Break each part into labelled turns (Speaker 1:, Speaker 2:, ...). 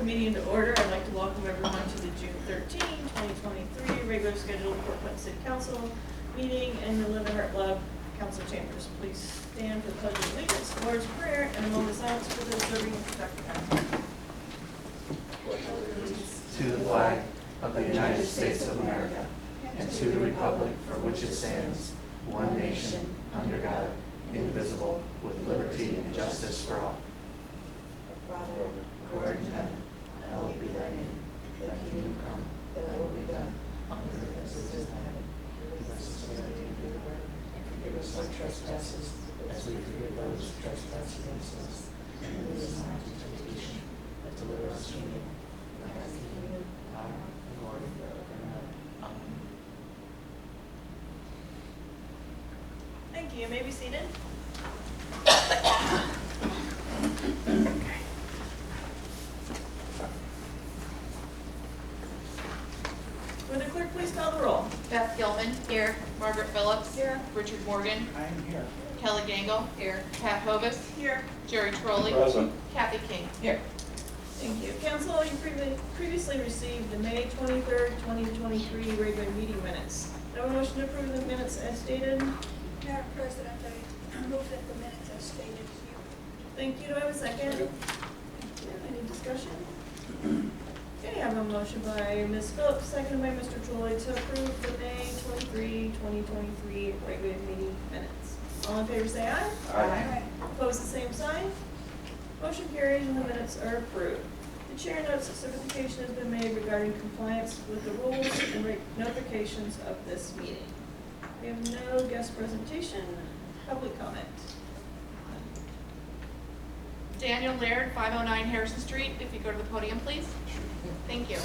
Speaker 1: meeting to order. I'd like to welcome everyone to the June 13, 2023 regular scheduled Fort Wayne City Council meeting in the Living Heart Love Council Chambers. Please stand for the Pledge of Allegiance, the Lord's Prayer, and a moment of silence for those serving and protecting us.
Speaker 2: To the flag of the United States of America and to the republic for which it stands, one nation, under God, indivisible, with liberty and justice for all.
Speaker 3: Father, who art in heaven, hallowed be thy name. Thy kingdom come, thy will be done, on earth as it is in heaven. Give us this day our daily bread, and forgive us our trespasses, as we forgive those who trespass against us. And lead us not into temptation, but deliver us from evil. For thine is the kingdom, power, and glory forever and ever. Amen.
Speaker 1: Thank you. You may be seated. Will the clerk please call the roll?
Speaker 4: Beth Gilman. Here. Margaret Phillips.
Speaker 1: Here.
Speaker 4: Richard Morgan.
Speaker 2: I am here.
Speaker 4: Kelly Gangle. Here. Pat Hovis.
Speaker 1: Here.
Speaker 4: Jerry Trolley.
Speaker 5: Present.
Speaker 4: Kathy King.
Speaker 1: Here. Thank you. Council, you previously received the May 23rd, 2023 regular meeting minutes. Do I have a motion to approve the minutes as stated?
Speaker 6: Madam President, I move that the minutes as stated here.
Speaker 1: Thank you. Do I have a second? Thank you. Any discussion? Okay, I have a motion by Ms. Phillips, seconded by Mr. Trolley to approve the May 23, 2023 regular meeting minutes. All in favor say aye.
Speaker 5: Aye.
Speaker 1: Opposed, the same sign. Motion carries and the minutes are approved. The chair notes that certification has been made regarding compliance with the rules and notifications of this meeting. We have no guest presentation, public comment.
Speaker 4: Daniel Laird, 509 Harrison Street. If you go to the podium, please. Thank you.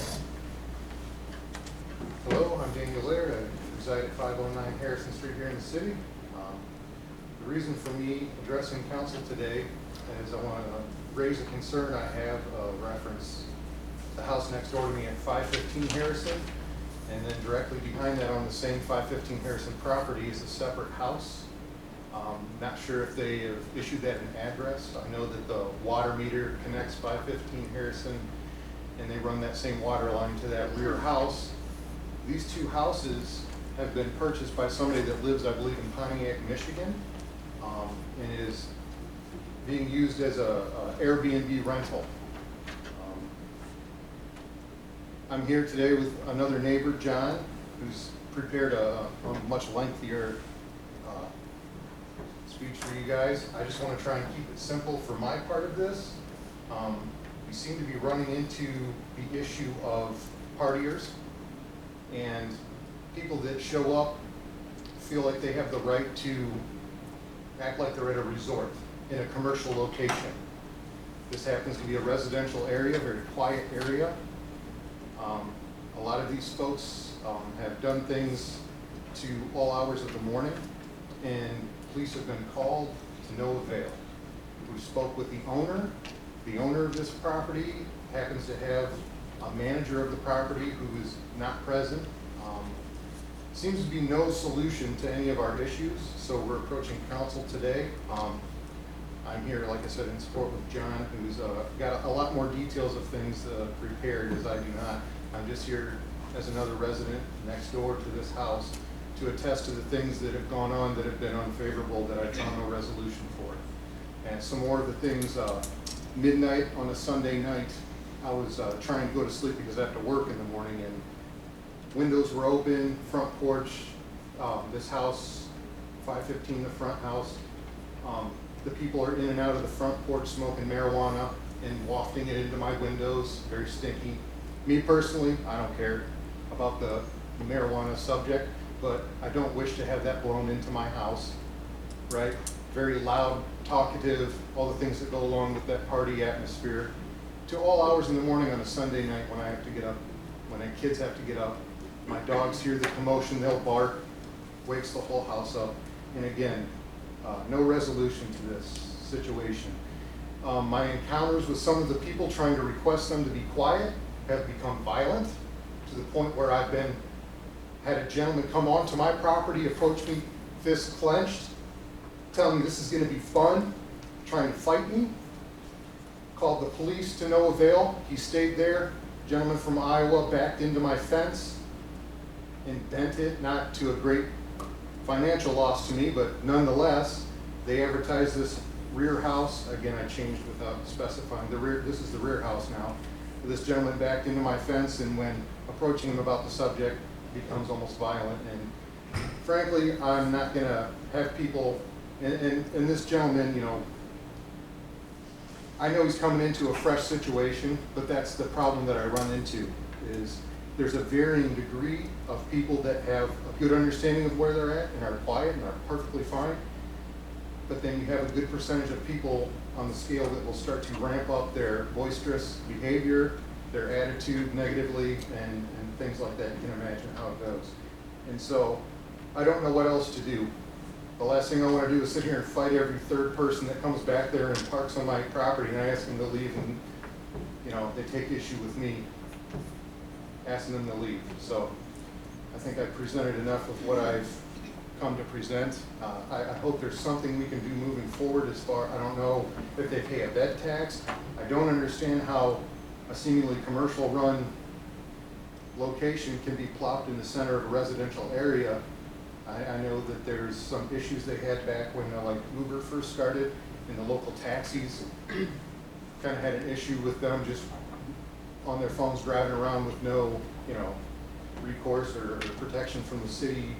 Speaker 7: Hello, I'm Daniel Laird. I reside at 509 Harrison Street here in the city. The reason for me addressing council today is I want to raise a concern I have reference the house next door to me at 515 Harrison, and then directly behind that on the same 515 Harrison property is a separate house. Not sure if they have issued that an address. I know that the water meter connects 515 Harrison, and they run that same water line to that rear house. These two houses have been purchased by somebody that lives, I believe, in Pontiac, Michigan, and is being used as a Airbnb rental. I'm here today with another neighbor, John, who's prepared a much lengthier speech for you guys. I just want to try and keep it simple for my part of this. We seem to be running into the issue of partiers and people that show up feel like they have the right to act like they're at a resort in a commercial location. This happens to be a residential area, a very quiet area. A lot of these folks have done things to all hours of the morning, and police have been called to no avail. We spoke with the owner. The owner of this property happens to have a manager of the property who is not present. Seems to be no solution to any of our issues, so we're approaching council today. I'm here, like I said, in support with John, who's got a lot more details of things prepared, as I do not. I'm just here as another resident next door to this house to attest to the things that have gone on that have been unfavorable that I found no resolution for. And some more of the things, midnight on a Sunday night, I was trying to go to sleep because I have to work in the morning, and windows were open, front porch, this house, 515, the front house. The people are in and out of the front porch smoking marijuana and wafting it into my windows, very stinky. Me personally, I don't care about the marijuana subject, but I don't wish to have that blown into my house, right? Very loud, talkative, all the things that go along with that party atmosphere. To all hours in the morning on a Sunday night when I have to get up, when my kids have to get up. My dogs hear the commotion, they'll bark, wakes the whole house up. And again, no resolution to this situation. My encounters with some of the people trying to request them to be quiet have become violent to the point where I've had a gentleman come onto my property, approach me, fists clenched, telling me this is going to be fun, trying to fight me, Called the police to no avail. He stayed there. Gentleman from Iowa backed into my fence and bent it, not to a great financial loss to me, but nonetheless, they advertised this rear house. Again, I changed without specifying. This is the rear house now. This gentleman backed into my fence, and when approaching him about the subject, becomes almost violent. And frankly, I'm not going to have people, and this gentleman, you know, I know he's coming into a fresh situation, but that's the problem that I run into, is there's a varying degree of people that have a good understanding of where they're at and are quiet and are perfectly fine. But then you have a good percentage of people on the scale that will start to ramp up their boisterous behavior, their attitude negatively, and things like that. You can imagine how it goes. And so I don't know what else to do. The last thing I want to do is sit here and fight every third person that comes back there and parks on my property, and I ask them to leave, and you know, they take issue with me asking them to leave. So I think I've presented enough of what I've come to present. I hope there's something we can do moving forward as far, I don't know if they pay a bed tax. I don't understand how a seemingly commercial run location can be plopped in the center of a residential area. I know that there's some issues they had back when like Uber first started, and the local taxis kind of had an issue with them just on their phones driving around with no, you know, recourse or protection from the city,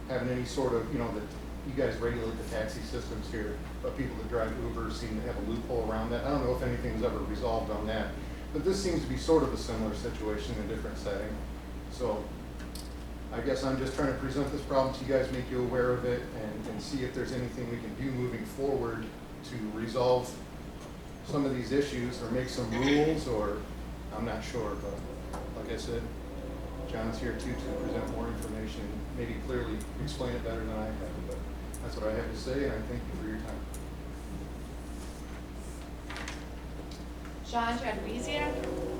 Speaker 7: having any sort of, you know, that you guys regulate the taxi systems here, but people that drive Uber seem to have a loophole around that. I don't know if anything was ever resolved on that, but this seems to be sort of a similar situation in a different setting. So I guess I'm just trying to present this problem to you guys, make you aware of it, and see if there's anything we can do moving forward to resolve some of these issues or make some rules, or I'm not sure, but like I said, John's here too to present more information, maybe clearly explain it better than I have, but that's what I have to say, and I thank you for your time.
Speaker 4: John Jadweziak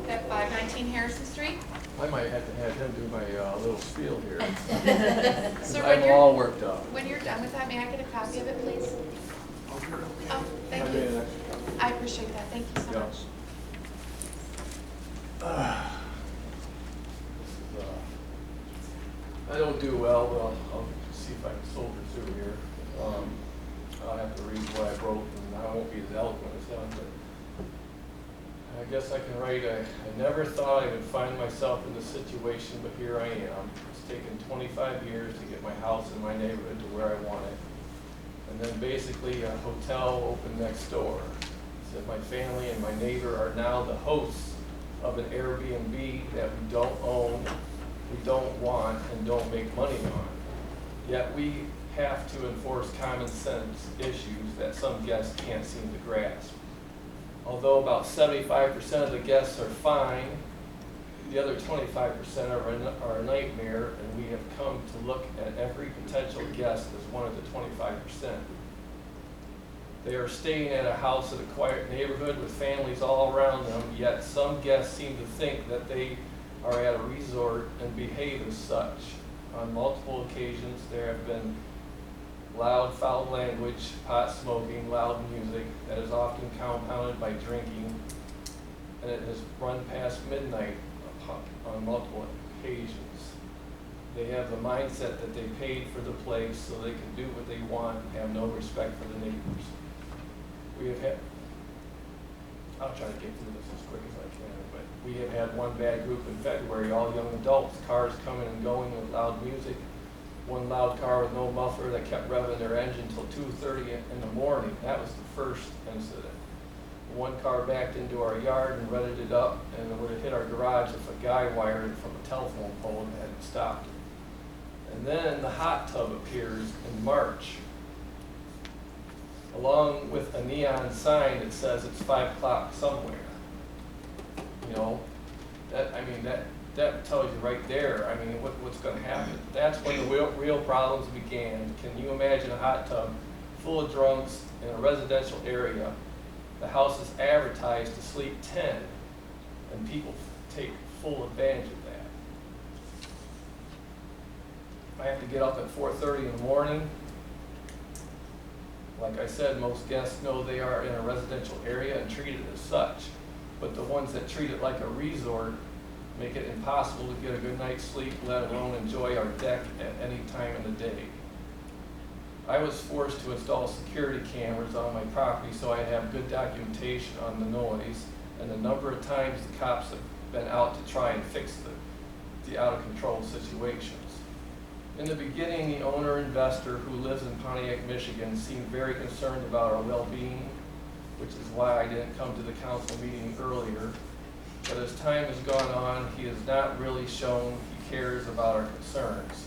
Speaker 4: at 519 Harrison Street.
Speaker 5: I might have to have him do my little spiel here.
Speaker 4: So when
Speaker 5: I'm
Speaker 4: you're,
Speaker 5: all worked up.
Speaker 4: when you're done with that, may I get a copy of it, please? Oh, thank
Speaker 5: I'll do
Speaker 4: you.
Speaker 5: it.
Speaker 4: I appreciate that. Thank you so
Speaker 5: Yeah.
Speaker 4: much.
Speaker 5: This is, I don't do well, but I'll see if I can soldier through here. I'll have to read what I wrote, and I won't be as eloquent as them, but I guess I can write, I never thought I would find myself in this situation, but here I am. It's taken 25 years to get my house in my neighborhood to where I want it. And then basically a hotel opened next door. Said my family and my neighbor are now the hosts of an Airbnb that we don't own, we don't want, and don't make money on. Yet we have to enforce common sense issues that some guests can't seem to grasp. Although about 75% of the guests are fine, the other 25% are a nightmare, and we have come to look at every potential guest as one of the 25%. They are staying at a house in a quiet neighborhood with families all around them, yet some guests seem to think that they are at a resort and behave as such. On multiple occasions, there have been loud, foul language, pot smoking, loud music that is often compounded by drinking, and it has run past midnight on multiple occasions. They have the mindset that they paid for the place so they can do what they want and have no respect for the neighbors. We have had, I'll try to get through this as quick as I can, but we have had one bad group in February, all young adults, cars coming and going with loud music. One loud car with no muffler that kept revving their engine until 2:30 in the morning. That was the first incident. One car backed into our yard and revved it up, and it would have hit our garage if a guy wired it from a telephone pole and hadn't stopped it. And then the hot tub appears in March, along with a neon sign that says it's 5 o'clock somewhere. You know, that tells you right there, I mean, what's going to happen. That's when the real problems began. Can you imagine a hot tub full of drunks in a residential area? The house is advertised to sleep 10, and people take full advantage of that. I have to get up at 4:30 in the morning. Like I said, most guests know they are in a residential area and treat it as such. But the ones that treat it like a resort make it impossible to get a good night's sleep, let alone enjoy our deck at any time of the day. I was forced to install security cameras on my property so I'd have good documentation on the noise and the number of times the cops have been out to try and fix the out-of-control situations. In the beginning, the owner-investor who lives in Pontiac, Michigan seemed very concerned about our well-being, which is why I didn't come to the council meeting earlier. But as time has gone on, he has not really shown he cares about our concerns.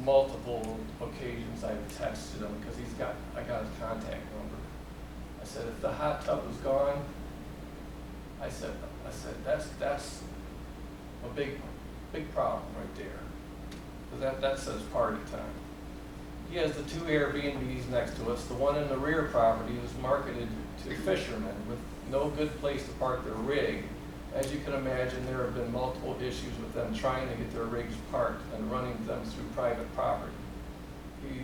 Speaker 5: Multiple occasions I've texted him because I got his contact number. I said, if the hot tub was gone, I said that's a big problem right there. Because that says party time. He has the 2 Airbnbs next to us. The one in the rear property is marketed to fishermen with no good place to park their rig. As you can imagine, there have been multiple issues with them trying to get their rigs parked and running them through private property. He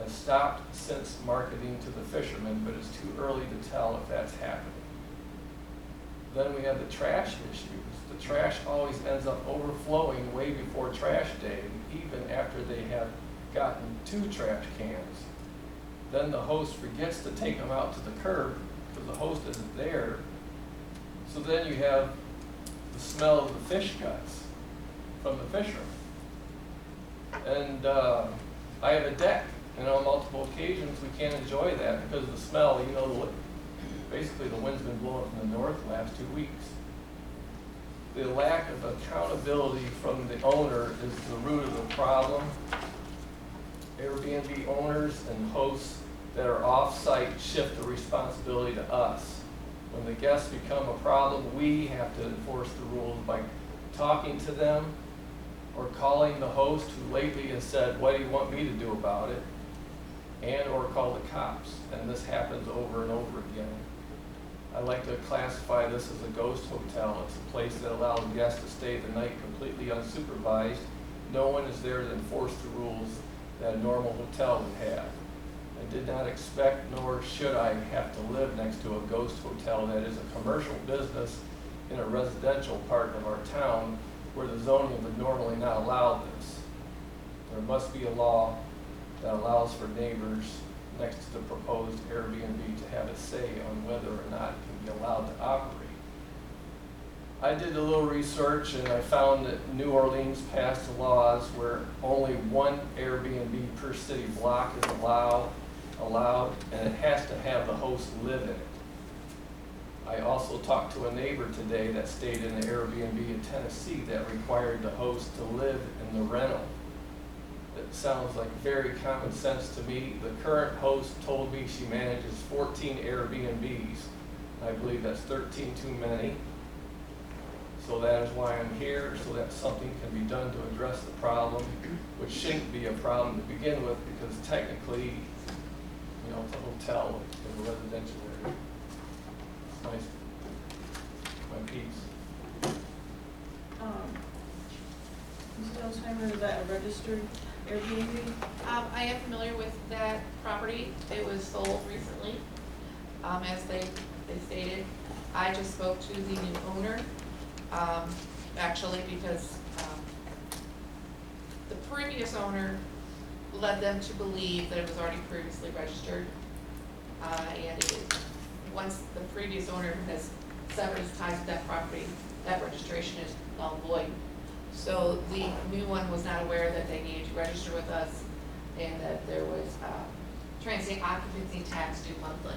Speaker 5: has stopped since marketing to the fishermen, but it's too early to tell if that's happening. Then we have the trash issues. The trash always ends up overflowing way before trash day, even after they have gotten 2 trash cans. Then the host forgets to take them out to the curb because the host isn't there. So then you have the smell of the fish guts from the fishermen. And I have a deck, and on multiple occasions we can't enjoy that because of the smell. You know, basically the wind's been blowing from the north the last 2 weeks. The lack of accountability from the owner is the root of the problem. Airbnb owners and hosts that are off-site shift the responsibility to us. When the guests become a problem, we have to enforce the rules by talking to them or calling the host who lately has said, what do you want me to do about it? And or call the cops. And this happens over and over again. I like to classify this as a ghost hotel. It's a place that allows guests to stay the night completely unsupervised. No one is there to enforce the rules that a normal hotel would have. I did not expect, nor should I have to live next to a ghost hotel that is a commercial business in a residential part of our town where the zoning would normally not allow this. There must be a law that allows for neighbors next to the proposed Airbnb to have a say on whether or not it can be allowed to operate. I did a little research and I found that New Orleans passed laws where only 1 Airbnb per city block is allowed, and it has to have the host live in it. I also talked to a neighbor today that stayed in an Airbnb in Tennessee that required the host to live in the rental. It sounds like very common sense to me. The current host told me she manages 14 Airbnbs. I believe that's 13 too many. So that is why I'm here, so that something can be done to address the problem, which shouldn't be a problem to begin with because technically, you know, it's a hotel in a residential area. It's nice, my peace.
Speaker 1: Ms. Delsheimer, is that a registered Airbnb?
Speaker 4: I am familiar with that property. It was sold recently, as they stated. I just spoke to the new owner, actually because the previous owner led them to believe that it was already previously registered. And it is, once the previous owner has severed his ties with that property, that registration is null and void. So the new one was not aware that they needed to register with us and that there was transient occupancy tax due monthly.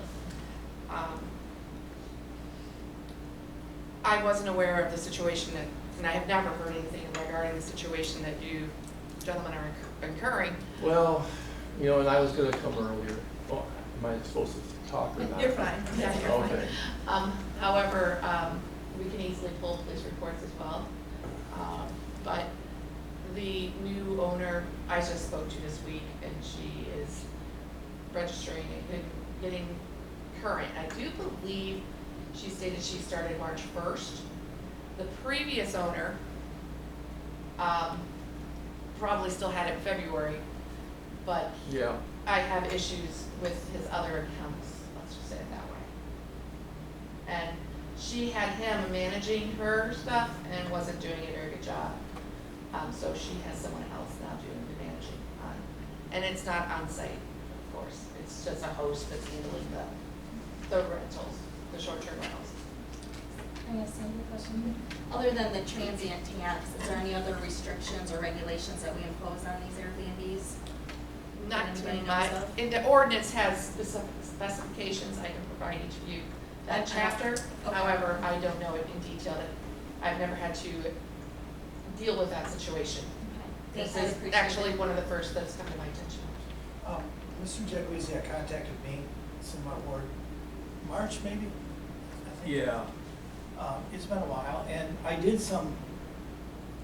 Speaker 4: I wasn't aware of the situation that, and I have never heard anything regarding the situation that you gentlemen are incurring.
Speaker 5: Well, you know, and I was gonna come earlier. Well, am I supposed to talk or not?
Speaker 4: You're fine. Yeah, you're
Speaker 5: Okay.
Speaker 4: fine. However, we can easily pull police reports as well. But the new owner I just spoke to this week, and she is registering and getting current. I do believe she stated she started March 1st. The previous owner probably still had it in February, but
Speaker 5: Yeah,
Speaker 4: I have issues with his other accounts, let's just say it that way. And she had him managing her stuff and wasn't doing a very good job. So she has someone else now doing the managing on, and it's not on site, of course. It's just a host that's handling the rentals, the short-term rentals.
Speaker 8: Can I ask Sandy a question? Other than the transient tax, is there any other restrictions or regulations that we impose on these Airbnbs?
Speaker 4: Not to
Speaker 8: Anybody
Speaker 4: my,
Speaker 8: knows of?
Speaker 4: and the ordinance has specific specifications, I can provide each of you that
Speaker 8: Okay.
Speaker 4: chapter.
Speaker 8: Okay.
Speaker 4: However, I don't know it in detail, that I've never had to deal with that situation.
Speaker 8: Okay.
Speaker 4: This
Speaker 8: I
Speaker 4: is
Speaker 8: appreciate
Speaker 4: actually
Speaker 8: it.
Speaker 4: one of the first that's come to my attention.
Speaker 9: Mr. Jaguizzi contacted me, somewhat ward, March maybe? I think.
Speaker 5: yeah.
Speaker 9: It's been a while, and I did some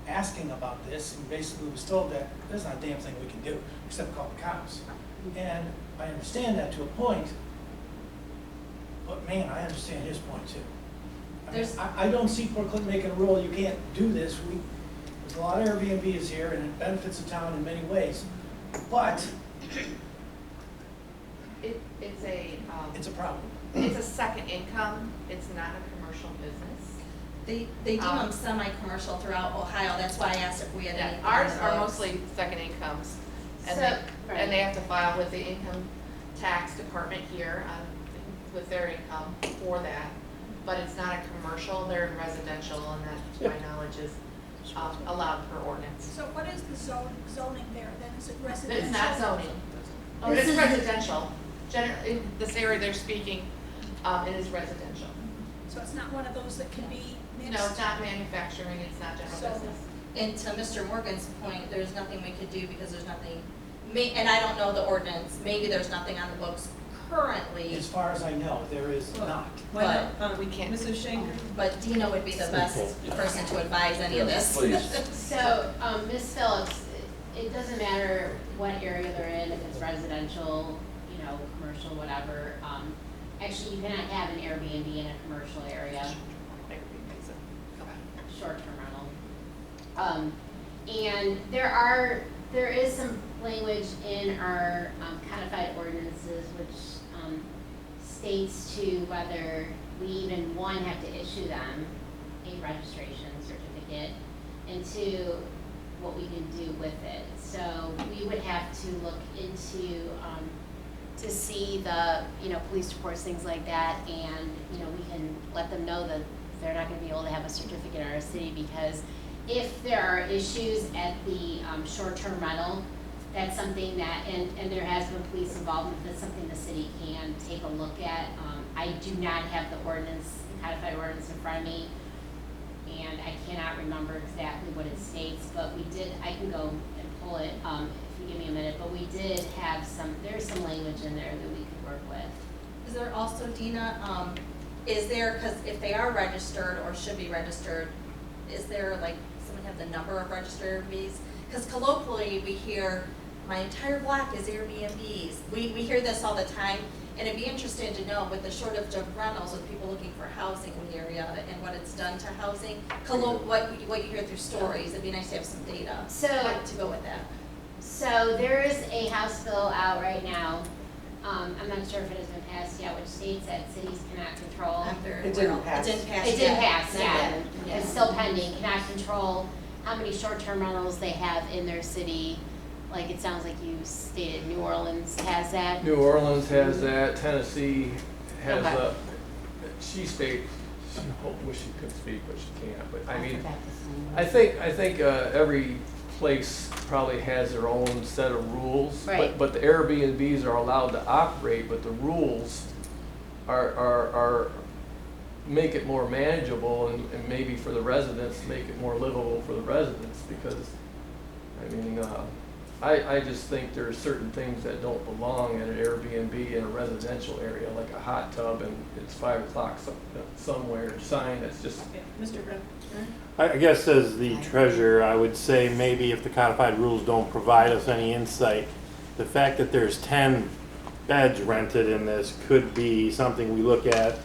Speaker 9: asking about this, and basically was told that there's not a damn thing we can do, except call the cops. And I understand that to a point, but man, I understand his point too. I mean,
Speaker 8: There's-
Speaker 9: I don't see Port Clinton making a rule, you can't do this, there's a lot of Airbnbs here, and it benefits the town in many ways, but
Speaker 4: It's
Speaker 9: it's a problem.
Speaker 4: a second income, it's not a commercial business.
Speaker 8: They do them semi-commercial throughout Ohio, that's why I asked if we had
Speaker 4: Yeah,
Speaker 8: any.
Speaker 4: ours are mostly second incomes, and they have to file with the income tax department here with their income for that. But it's not a commercial, they're in residential, and that, to my knowledge, is allowed per ordinance.
Speaker 6: So what is the zoning there then? Is it residential?
Speaker 4: It's not zoning, it's residential. Generally, in this area they're speaking, it is residential.
Speaker 6: So it's not one of those that can be mixed?
Speaker 4: No, it's not manufacturing, it's not general
Speaker 6: So-
Speaker 4: business.
Speaker 8: And to Mr. Morgan's point, there's nothing we could do because there's nothing, and I don't know the ordinance, maybe there's nothing on the books currently,
Speaker 9: As far as I know, there is not.
Speaker 1: Why
Speaker 8: But
Speaker 1: not,
Speaker 4: we can't-
Speaker 1: Mrs. Schenker?
Speaker 8: but Dina would be the best person to advise any of this.
Speaker 5: Please.
Speaker 10: So, Ms. Phillips, it doesn't matter what area they're in, if it's residential, you know, commercial, whatever. Actually, you cannot have an Airbnb in a commercial area, short-term rental. And there is some language in our codified ordinances which states to whether we even, one, have to issue them a registration certificate, and two, what we can do with it. So we would have to look into, to see the, you know, police reports, things like that, and, you know, we can let them know that they're not gonna be able to have a certificate in our city, because if there are issues at the short-term rental, that's something that, and there has been police involvement, that's something the city can take a look at. I do not have the ordinance, codified ordinance in front of me, and I cannot remember exactly what it states, but we did, I can go and pull it, if you give me a minute, but we did have there's some language in there that we could work with.
Speaker 8: Is there also, Dina, is there, because if they are registered or should be registered, is there like, someone have the number of registered Airbnbs? Because colloquially, we hear, my entire block is Airbnbs. We hear this all the time, and it'd be interesting to know with the shortage of rentals, with people looking for housing in the area and what it's done to housing, what you hear through stories, it'd be nice to have some data
Speaker 10: So-
Speaker 8: to go with that.
Speaker 10: So there is a House bill out right now, I'm not sure if it has been passed yet, which states that cities cannot control.
Speaker 3: It didn't pass.
Speaker 8: It didn't pass
Speaker 10: It didn't
Speaker 8: yet.
Speaker 10: pass,
Speaker 8: Not
Speaker 10: yeah,
Speaker 8: yet.
Speaker 10: it's still pending, cannot control how many short-term rentals they have in their city. Like, it sounds like you stated New Orleans has that.
Speaker 5: New Orleans has that, Tennessee has
Speaker 10: Okay.
Speaker 5: a, she states, she wish she could speak, but she can't, but I mean, I think every place probably has their own set of rules.
Speaker 10: Right.
Speaker 5: But the Airbnbs are allowed to operate, but the rules are make it more manageable and maybe for the residents, make it more livable for the residents, because, I mean, I just think there are certain things that don't belong at an Airbnb in a residential area, like a hot tub and it's 5 o'clock somewhere, sign that's just,
Speaker 1: Okay, Mr. Grimm?
Speaker 11: I guess as the treasurer, I would say maybe if the codified rules don't provide us any insight, the fact that there's 10 beds rented in this could be something we look at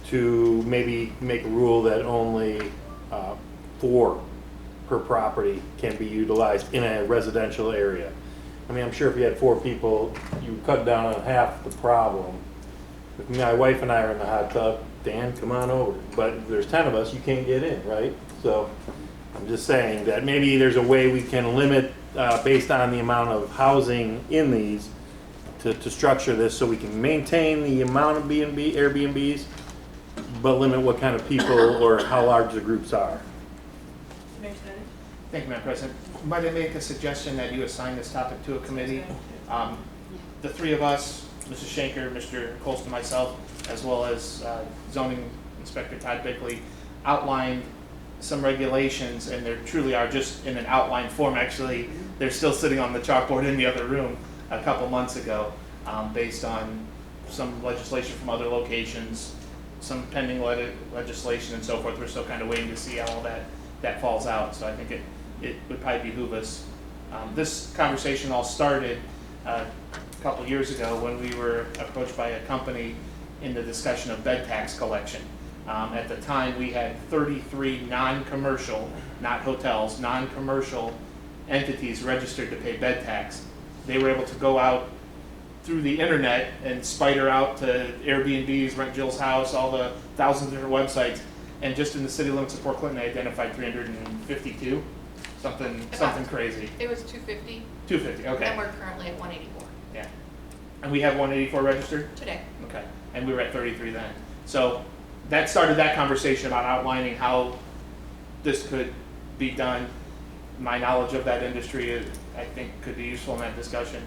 Speaker 11: to maybe make a rule that only 4 per property can be utilized in a residential area. I mean, I'm sure if you had 4 people, you cut down on half the problem. If my wife and I are in the hot tub, Dan, come on over. But if there's 10 of us, you can't get in, right? So I'm just saying that maybe there's a way we can limit, based on the amount of housing in these, to structure this so we can maintain the amount of Airbnbs, but limit what kind of people or how large the groups are.
Speaker 1: Mayor Snyder?
Speaker 2: Thank you, Madam President. Might I make a suggestion that you assign this topic to a committee? The 3 of us, Mrs. Shanker, Mr. Colston, myself, as well as zoning inspector Todd Bickley, outlined some regulations, and there truly are just in an outline form. Actually, they're still sitting on the chalkboard in the other room a couple months ago, based on some legislation from other locations, some pending legislation and so forth. We're still kind of waiting to see how all that falls out. So I think it would probably behoove us. This conversation all started a couple years ago when we were approached by a company in the discussion of bed tax collection. At the time, we had 33 non-commercial, not hotels, non-commercial entities registered to pay bed tax. They were able to go out through the internet and spider out to Airbnbs, Rent Jill's House, all the thousands of different websites, and just in the city limits of Port Clinton, they identified 352, something crazy.
Speaker 4: It was 250,
Speaker 2: 250, okay.
Speaker 4: and we're currently at 184
Speaker 2: Yeah. And we have 184 registered?
Speaker 4: today.
Speaker 2: Okay, and we were at 33 then. So that started that conversation about outlining how this could be done. My knowledge of that industry, I think, could be useful in that discussion.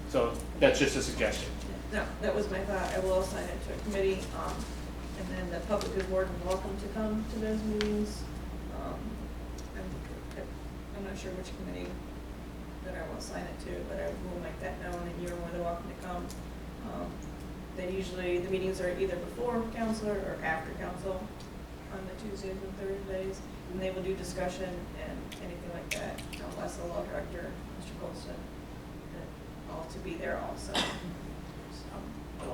Speaker 2: So that's just a suggestion.
Speaker 1: No, that was my thought. I will assign it to a committee, and then the public is more than welcome to come to those meetings. I'm not sure which committee that I will assign it to, but I will make that known, and you're more than welcome to come. They usually, the meetings are either before council or after council on the Tuesdays and Thursdays, and they will do discussion and anything like that. Les, the law director, Mr. Colston, all to be there also.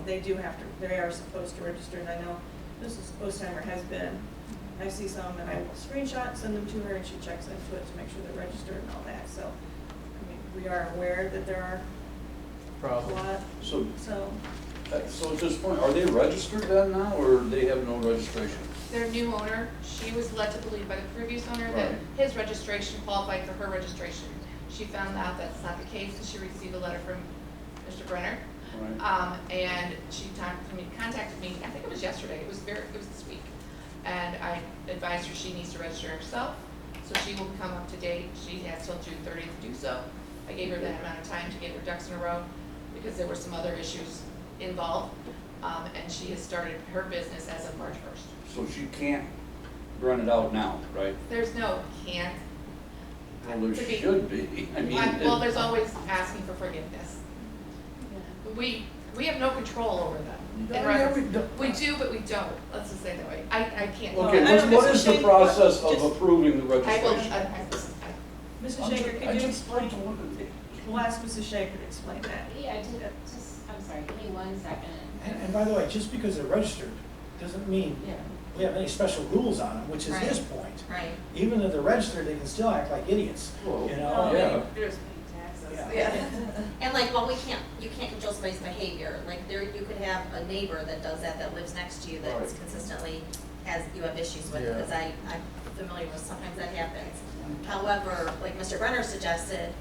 Speaker 1: They do have to, they are supposed to register, and I know Mrs. Ostheimer has been. I see some, and I will screenshot and send them to her, and she checks into it to make sure they're registered and all that. So, I mean, we are aware that there are a
Speaker 5: Problem.
Speaker 1: lot,
Speaker 12: So,
Speaker 1: so.
Speaker 12: so at this point, are they registered then now, or they have no registration?
Speaker 4: Their new owner, she was led to believe by the previous owner that
Speaker 12: Right.
Speaker 4: his registration qualified for her registration. She found out that's not the case, and she received a letter from Mr. Brenner.
Speaker 12: Right.
Speaker 4: And she contacted me, I think it was yesterday, it was this week. And I advised her she needs to register herself, so she will become up to date. She has till June 30th to do so. I gave her that amount of time to get her ducks in a row, because there were some other issues involved. And she has started her business as of March 1st.
Speaker 12: So she can't run it out now, right?
Speaker 4: There's no can't.
Speaker 12: Well, there
Speaker 4: To be-
Speaker 12: should be, I mean.
Speaker 4: Well, there's always asking for forgiveness. We have no control over them.
Speaker 5: No,
Speaker 4: In
Speaker 5: yeah,
Speaker 4: reference-
Speaker 5: we don't.
Speaker 4: We do, but we don't. Let's just say it that way. I can't.
Speaker 12: Okay,
Speaker 1: I don't know,
Speaker 12: what
Speaker 1: Mrs.
Speaker 12: is the
Speaker 1: Shank,
Speaker 12: process of
Speaker 1: just-
Speaker 12: approving the
Speaker 4: I will,
Speaker 12: registration?
Speaker 1: Mrs.
Speaker 5: I'm
Speaker 1: Shaker,
Speaker 5: ju-
Speaker 1: could
Speaker 5: I
Speaker 1: you
Speaker 5: just
Speaker 1: explain?
Speaker 5: like to look at it.
Speaker 1: We'll ask Mrs. Shaker to explain that.
Speaker 10: Yeah, just, I'm sorry, give me 1 second.
Speaker 9: And by the way, just because they're registered, doesn't mean we have any special rules on them, which is his point.
Speaker 8: Right.
Speaker 9: Even if they're registered, they can still act like idiots,
Speaker 12: Well,
Speaker 9: you know?
Speaker 12: yeah.
Speaker 1: There's taxes.
Speaker 9: Yeah.
Speaker 8: And like, well, you can't control somebody's behavior. Like there, you could have a neighbor that does that lives next to you that is
Speaker 12: Right.
Speaker 8: consistently you have issues with,
Speaker 5: Yeah.
Speaker 8: because I'm familiar with, sometimes that happens. However, like Mr. Brenner suggested,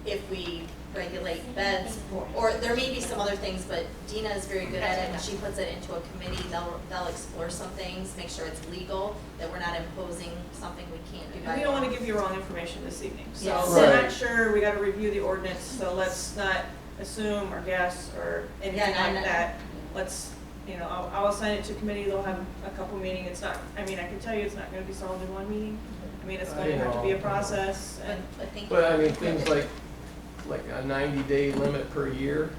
Speaker 8: if we regulate beds, or there may be some other things, but Dina is very good at it, and she puts it into a committee, they'll explore some things, make sure it's legal, that we're not imposing something we can't do. by
Speaker 1: We don't want
Speaker 8: law.
Speaker 1: to give you wrong information this evening. So
Speaker 8: Yes.
Speaker 1: we're
Speaker 5: Right.
Speaker 1: not sure, we got to review the ordinance, so let's not assume or guess or anything
Speaker 8: Yeah, no,
Speaker 1: like
Speaker 8: no.
Speaker 1: that. Let's, I'll assign it to committee, they'll have a couple meetings. It's not, I mean, I can tell you it's not going to be solved in one meeting. I mean, it's going to have to be a process,
Speaker 8: But
Speaker 1: and
Speaker 8: I think.
Speaker 5: But I mean, things like a 90-day limit per year,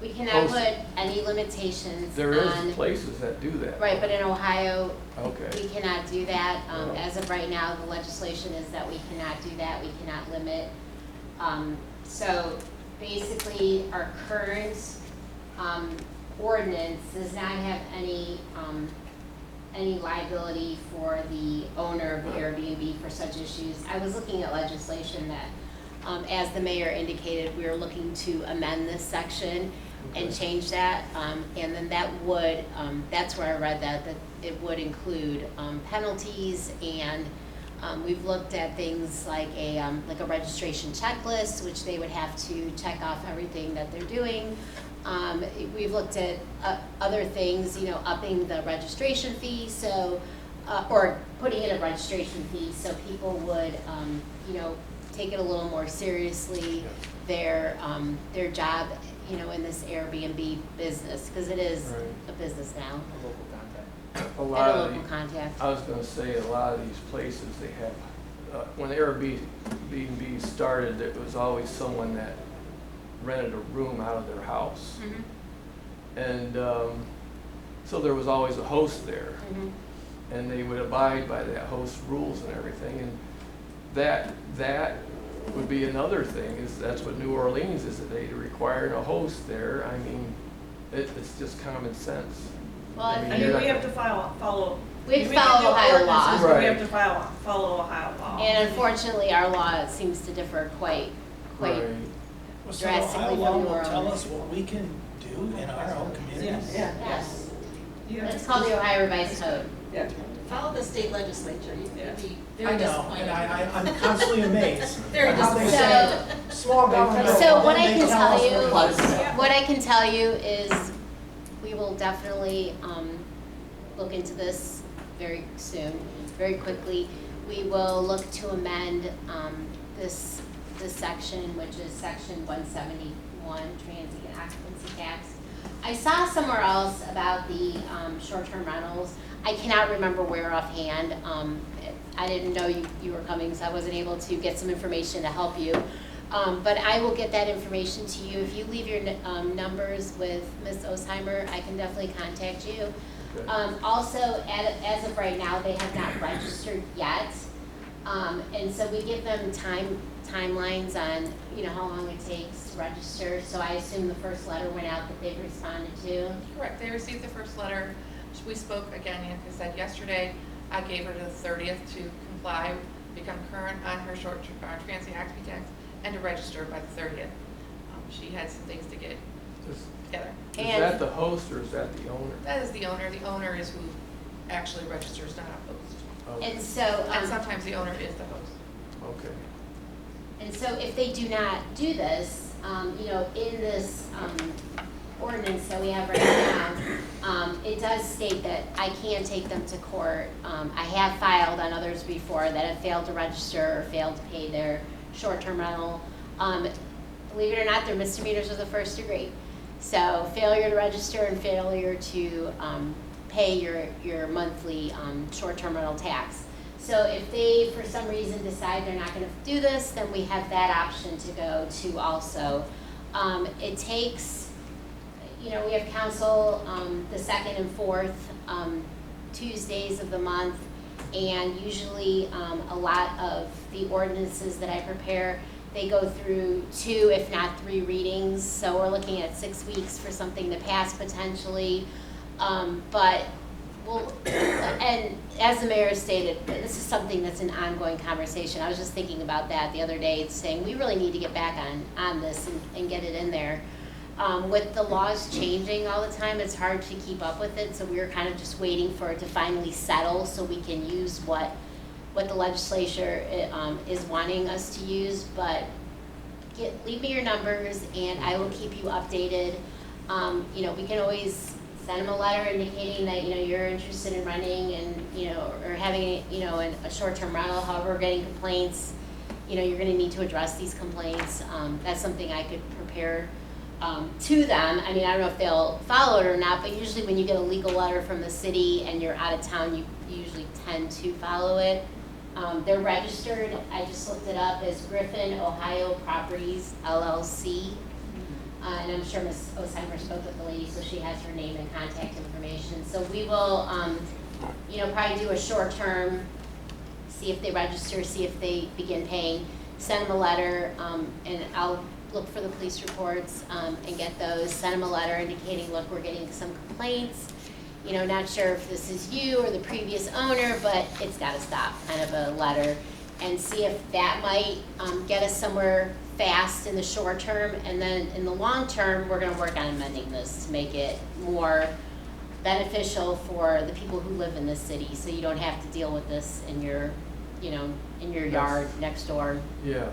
Speaker 10: We cannot
Speaker 5: Post-
Speaker 10: put any limitations
Speaker 5: there is
Speaker 10: on,
Speaker 5: places that do that.
Speaker 10: right, but in Ohio,
Speaker 5: Okay.
Speaker 10: we cannot do that.
Speaker 5: Oh.
Speaker 10: As of right now, the legislation is that we cannot do that, we cannot limit. So basically, our current ordinance does not have any liability for the owner of the Airbnb for such issues. I was looking at legislation that As the mayor indicated, we are looking to amend this section and change that. And then that would, that's where I read that it would include penalties, and we've looked at things like a registration checklist, which they would have to check off everything that they're doing. We've looked at other things, you know, upping the registration fee, so, or putting in a registration fee, so people would, you know, take it a little more seriously, their job, you know, in this Airbnb business, because it is
Speaker 5: Right.
Speaker 10: a business now.
Speaker 5: A local contact. A
Speaker 10: And
Speaker 5: lot
Speaker 10: a
Speaker 5: of
Speaker 10: local contact.
Speaker 5: I was gonna say, a lot of these places, they have, when Airbnb started, there was always someone that rented a room out of their house.
Speaker 10: Mhm,
Speaker 5: And so there was always a host there,
Speaker 10: mhm.
Speaker 5: and they would abide by that host rules and everything. And that would be another thing, is that's what New Orleans is, that they require a host there. I mean, it's just common sense.
Speaker 10: Well,
Speaker 5: I
Speaker 10: if
Speaker 5: mean,
Speaker 1: I
Speaker 10: you-
Speaker 1: mean, we have to follow.
Speaker 10: We have to
Speaker 1: can
Speaker 10: follow
Speaker 1: do
Speaker 10: Ohio law.
Speaker 1: ordinances, but we have
Speaker 5: Right.
Speaker 1: to follow Ohio law.
Speaker 10: And unfortunately, our law seems to differ quite
Speaker 5: Right.
Speaker 9: Well, so
Speaker 10: drastically
Speaker 9: Ohio
Speaker 10: from
Speaker 9: law
Speaker 10: New
Speaker 9: will tell
Speaker 10: Orleans.
Speaker 9: us what we can do in our own communities.
Speaker 10: Yes.
Speaker 1: You have
Speaker 10: It's
Speaker 1: to-
Speaker 10: called the Ohio Revised Code.
Speaker 3: Yeah.
Speaker 8: Follow the state legislature, you'd be very
Speaker 9: I know,
Speaker 8: disappointed.
Speaker 9: and I'm constantly amazed.
Speaker 8: Very
Speaker 9: at how they
Speaker 8: disappointed.
Speaker 9: say, small government.
Speaker 10: So what
Speaker 9: then
Speaker 10: I
Speaker 9: they
Speaker 10: can tell
Speaker 9: us
Speaker 10: you,
Speaker 9: we're close.
Speaker 10: what I can tell you is we will definitely look into this very soon, very quickly. We will look to amend this section, which is section 171, transient occupancy tax. I saw somewhere else about the short-term rentals. I cannot remember where offhand. I didn't know you were coming, so I wasn't able to get some information to help you. But I will get that information to you. If you leave your numbers with Ms. Osheimer, I can definitely contact you.
Speaker 5: Okay.
Speaker 10: Also, as of right now, they have not registered yet. And so we give them timelines on, you know, how long it takes to register. So I assume the first letter went out that they've responded to.
Speaker 4: Correct, they received the first letter. We spoke again, Anthony said yesterday, I gave her to the 30th to comply, become current on her transient occupancy tax, and to register by the 30th. She had some things to get
Speaker 5: Is
Speaker 4: together.
Speaker 5: is that the host or is that the owner?
Speaker 4: That is the owner is who actually registers, not a host.
Speaker 5: Okay.
Speaker 10: And so,
Speaker 4: And sometimes the owner is the host.
Speaker 5: Okay.
Speaker 10: and so if they do not do this, you know, in this ordinance that we have right now, it does state that I can take them to court. I have filed on others before that have failed to register or failed to pay their short-term rental. Believe it or not, their misdemeanors are the first degree. So failure to register and failure to pay your monthly short-term rental tax. So if they, for some reason, decide they're not gonna do this, then we have that option to go to also. It takes, you know, we have council the second and fourth Tuesdays of the month, and usually a lot of the ordinances that I prepare, they go through 2, if not 3 readings, so we're looking at 6 weeks for something to pass potentially. But well, and as the mayor stated, this is something that's an ongoing conversation. I was just thinking about that the other day, saying we really need to get back on this and get it in there. With the laws changing all the time, it's hard to keep up with it, so we were kind of just waiting for it to finally settle so we can use what the legislature is wanting us to use. But leave me your numbers and I will keep you updated. You know, we can always send them a letter indicating that, you know, you're interested in renting and, you know, or having, you know, a short-term rental. However, we're getting complaints, you know, you're gonna need to address these complaints. That's something I could prepare to them. I mean, I don't know if they'll follow it or not, but usually when you get a legal letter from the city and you're out of town, you usually tend to follow it. They're registered, I just looked it up, as Griffin Ohio Properties LLC. And I'm sure Ms. Osheimer spoke with the lady, so she has her name and contact information. So we will, you know, probably do a short term, see if they register, see if they begin paying, send them a letter, and I'll look for the police reports and get those, send them a letter indicating, look, we're getting some complaints. You know, not sure if this is you or the previous owner, but it's gotta stop, kind of a letter. and see if that might get us somewhere fast in the short term. And then in the long term, we're gonna work on amending this to make it more beneficial for the people who live in this city, so you don't have to deal with this in your, you know, in your yard next door.
Speaker 5: Yeah.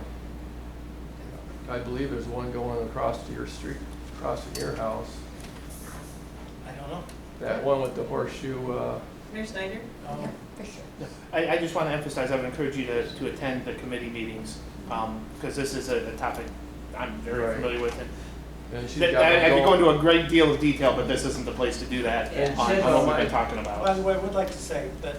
Speaker 5: I believe there's one going across to your street, across from your house.
Speaker 9: I don't know.
Speaker 5: That one with the horseshoe,
Speaker 1: Mayor Snyder?
Speaker 9: Um,
Speaker 10: For sure.
Speaker 2: I just want to emphasize, I would encourage you to attend the committee meetings, because this is a topic I'm very
Speaker 5: Right.
Speaker 2: familiar with.
Speaker 5: and she's
Speaker 2: And
Speaker 5: got
Speaker 2: I
Speaker 5: one
Speaker 2: could go
Speaker 5: going.
Speaker 2: into a great deal of detail, but this isn't the place to do that
Speaker 1: Yeah.
Speaker 2: on
Speaker 5: And
Speaker 2: what we've
Speaker 5: she-
Speaker 2: been talking
Speaker 9: By
Speaker 2: about.
Speaker 9: the way, I would like to say that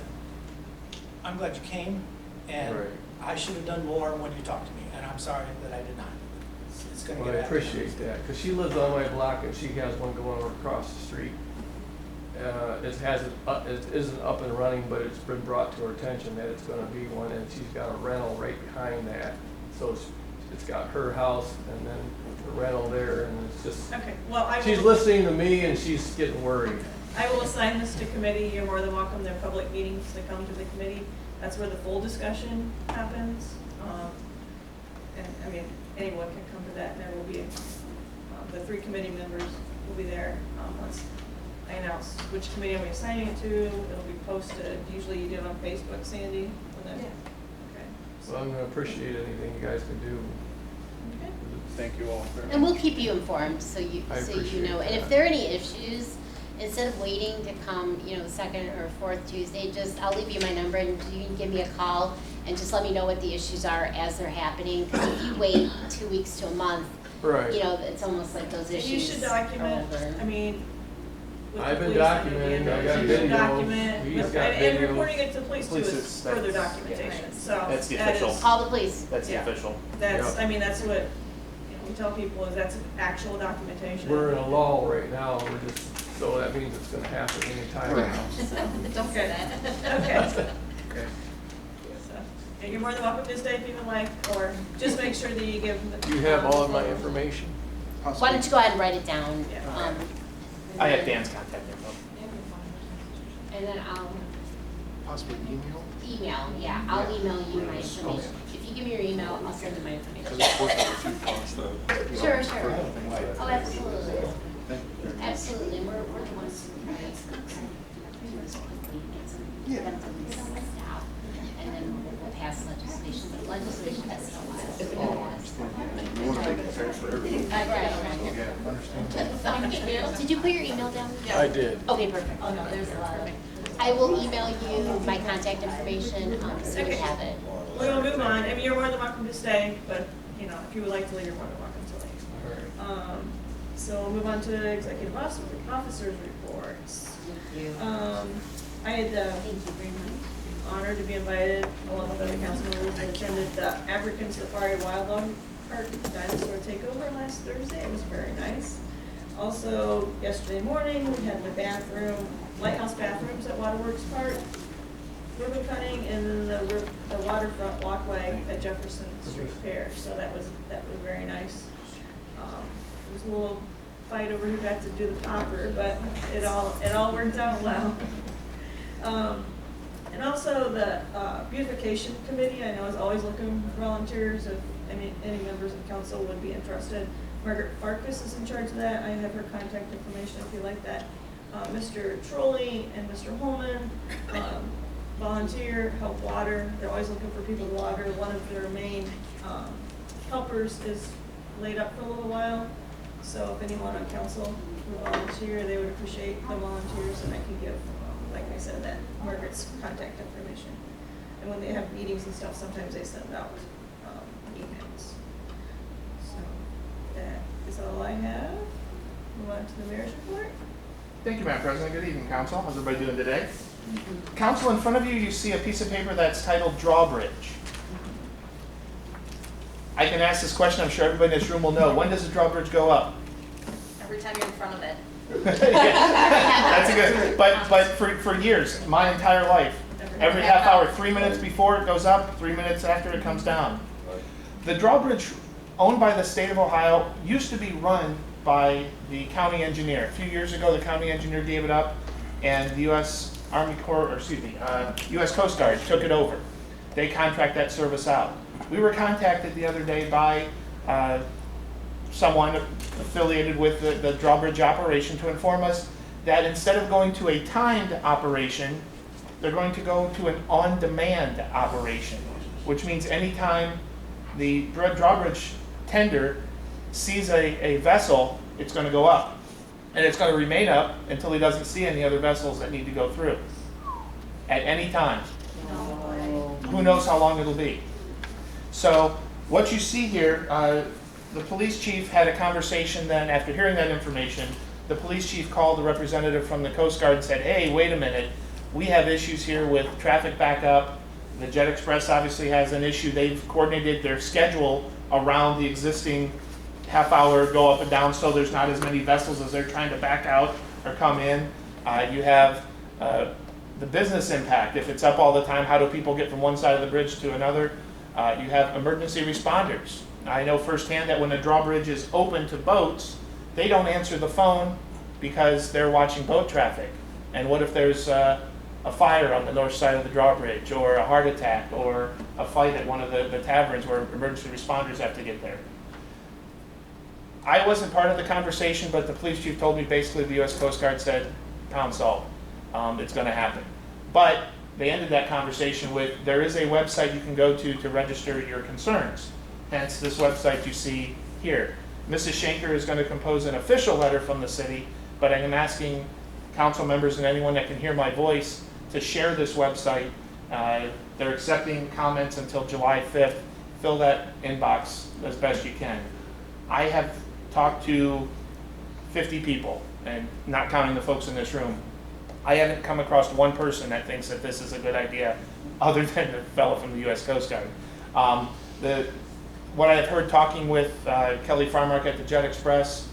Speaker 9: I'm glad you came, and
Speaker 5: Right.
Speaker 9: I should have done more when you talked to me, and I'm sorry that I did not. It's gonna
Speaker 5: Well,
Speaker 9: get
Speaker 5: I
Speaker 9: after me.
Speaker 5: appreciate that, because she lives on my block and she has one going across the street. It isn't up and running, but it's been brought to her attention that it's gonna be one, and she's got a rental right behind that. So it's got her house and then the rental there, and it's just,
Speaker 1: Okay, well,
Speaker 5: she's listening to me and she's getting worried.
Speaker 1: I will assign this to committee. You're more than welcome. They're public meetings to come to the committee. That's where the full discussion happens. And, I mean, anyone can come to that, and there will be, the 3 committee members will be there. Once I announce which committee I'm assigning it to, it'll be posted. Usually you do it on Facebook, Sandy, and then, okay.
Speaker 5: So I'm gonna appreciate anything you guys can do.
Speaker 1: Okay.
Speaker 12: Thank you all.
Speaker 10: And we'll keep you informed, so you
Speaker 5: I appreciate
Speaker 10: know. And if
Speaker 5: that.
Speaker 10: there are any issues, instead of waiting to come, you know, the second or fourth Tuesday, I'll leave you my number and you can give me a call and just let me know what the issues are as they're happening. Because if you wait 2 weeks to a month,
Speaker 5: Right.
Speaker 10: you know, it's almost like those
Speaker 1: And
Speaker 10: issues
Speaker 1: you should
Speaker 10: are
Speaker 1: document,
Speaker 10: over.
Speaker 1: I mean, with the
Speaker 5: I've been
Speaker 1: police and the
Speaker 5: documenting. I got
Speaker 1: you should
Speaker 5: videos.
Speaker 1: document,
Speaker 5: He's
Speaker 1: with-
Speaker 5: got
Speaker 1: and
Speaker 5: videos.
Speaker 1: reporting it to police too
Speaker 2: Police
Speaker 1: is
Speaker 2: is-
Speaker 1: further
Speaker 2: that's-
Speaker 1: documentation, so.
Speaker 2: That's the
Speaker 1: that
Speaker 2: official.
Speaker 1: is-
Speaker 10: Call the police.
Speaker 2: That's the
Speaker 1: Yeah.
Speaker 2: official.
Speaker 1: That's,
Speaker 5: Yeah.
Speaker 1: I mean, that's what, you know, we tell people is that's actual documentation.
Speaker 5: We're in a lull right now, we're just, so that means it's gonna happen anytime now.
Speaker 10: Don't say that.
Speaker 1: Okay.
Speaker 2: Okay.
Speaker 1: So, and you're more than welcome to stay if you would like, or just make sure that you give them the.
Speaker 5: You have all of my information?
Speaker 10: Why don't you go ahead and write it down?
Speaker 1: Yeah.
Speaker 2: I have Dan's contact info.
Speaker 10: And then I'll
Speaker 7: Possibly email?
Speaker 10: email, yeah, I'll email you my information. If you give me your email, I'll send you my information. Sure, sure. Oh, absolutely. Absolutely, and we're the ones who try to move as quickly and get some, get them to stop. And then we'll pass legislation, but legislation has a while.
Speaker 7: We want to make it fair for everyone.
Speaker 10: Right. Did you put your email down?
Speaker 5: I did.
Speaker 10: Okay, perfect. Oh, no, there's a lot of. I will email you my contact information, so you
Speaker 1: Okay.
Speaker 10: have it.
Speaker 1: We'll move on. I mean, you're more than welcome to stay, but, you know, if you would like to leave, you're more than welcome to leave. So we'll move on to executive officers reports.
Speaker 10: Thank you.
Speaker 1: I had the
Speaker 10: Thank you very much.
Speaker 1: honor to be invited, along with other council members, and attended the African Safari Wildlife Park Dinosaur Takeover last Thursday. It was very nice. Also, yesterday morning, we had the lighthouse bathrooms at Waterworks Park, ribbon cutting, and then the waterfront walkway at Jefferson Street Pier. So that was very nice. There was a little fight over who got to do the popper, but it all worked out well. And also the beautification committee, I know is always looking for volunteers if any members of council would be interested. Margaret Farkas is in charge of that. I have her contact information if you like that. Mr. Trolley and Mr. Holman volunteer, help water. They're always looking for people to water. One of their main helpers is laid up for a little while. So if anyone on council would volunteer, they would appreciate the volunteers, and I can give, like I said, that Margaret's contact information. And when they have meetings and stuff, sometimes they send out emails. So that is all I have. Move on to the mayor's report.
Speaker 2: Thank you, Madam President. Good evening, Council. How's everybody doing today? Council, in front of you, you see a piece of paper that's titled Drawbridge. I can ask this question, I'm sure everybody in this room will know. When does the drawbridge go up?
Speaker 8: Every time you're in front of it.
Speaker 2: That's a good, but for years, my entire life, every half hour, 3 minutes before it goes up, 3 minutes after it comes down. The drawbridge, owned by the state of Ohio, used to be run by the county engineer. A few years ago, the county engineer gave it up, and the U.S. Army Corps, or excuse me, U.S. Coast Guard took it over.
Speaker 13: they contract that service out. We were contacted the other day by someone affiliated with the drawbridge operation to inform us that instead of going to a timed operation, they're going to go to an on-demand operation, which means anytime the drawbridge tender sees a vessel, it's going to go up. And it's going to remain up until he doesn't see any other vessels that need to go through at any time. Who knows how long it'll be. So what you see here, the police chief had a conversation then after hearing that information. The police chief called a representative from the Coast Guard and said, hey, wait a minute, we have issues here with traffic backup. The Jet Express obviously has an issue. They've coordinated their schedule around the existing half-hour go up and down, so there's not as many vessels as they're trying to back out or come in. You have the business impact. If it's up all the time, how do people get from one side of the bridge to another? You have emergency responders. I know firsthand that when a drawbridge is open to boats, they don't answer the phone because they're watching boat traffic. And what if there's a fire on the north side of the drawbridge, or a heart attack, or a fight at one of the taverns where emergency responders have to get there? I wasn't part of the conversation, but the police chief told me basically the U.S. Coast Guard said, pound salt, it's going to happen. But they ended that conversation with, there is a website you can go to register your concerns. Hence this website you see here. Mrs. Schenker is going to compose an official letter from the city, but I am asking council members and anyone that can hear my voice to share this website. They're accepting comments until July 5th. Fill that inbox as best you can. I have talked to 50 people, and not counting the folks in this room. I haven't come across one person that thinks that this is a good idea, other than the fellow from the U.S. Coast Guard. What I've heard talking with Kelly Farmark at the Jet Express,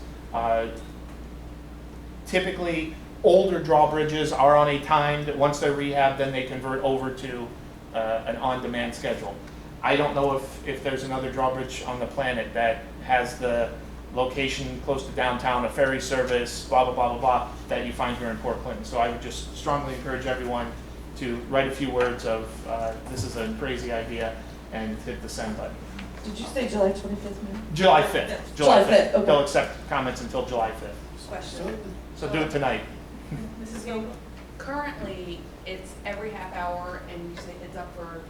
Speaker 13: typically older drawbridges are on a timed, once they're rehabbed, then they convert over to an on-demand schedule. I don't know if there's another drawbridge on the planet that has the location close to downtown, a ferry service, blah, blah, blah, blah, blah, that you find here in Port Clinton. So I would just strongly encourage everyone to write a few words of, this is a crazy idea, and hit the send button.
Speaker 1: Did you say July 25th, ma'am?
Speaker 13: July 5th.
Speaker 1: Yeah.
Speaker 13: July 5th.
Speaker 1: Okay.
Speaker 13: They'll accept comments until July 5th.
Speaker 1: Question.
Speaker 13: So do it tonight.
Speaker 1: Mrs.
Speaker 14: So
Speaker 1: Gable?
Speaker 14: currently, it's every half hour, and you say it's up for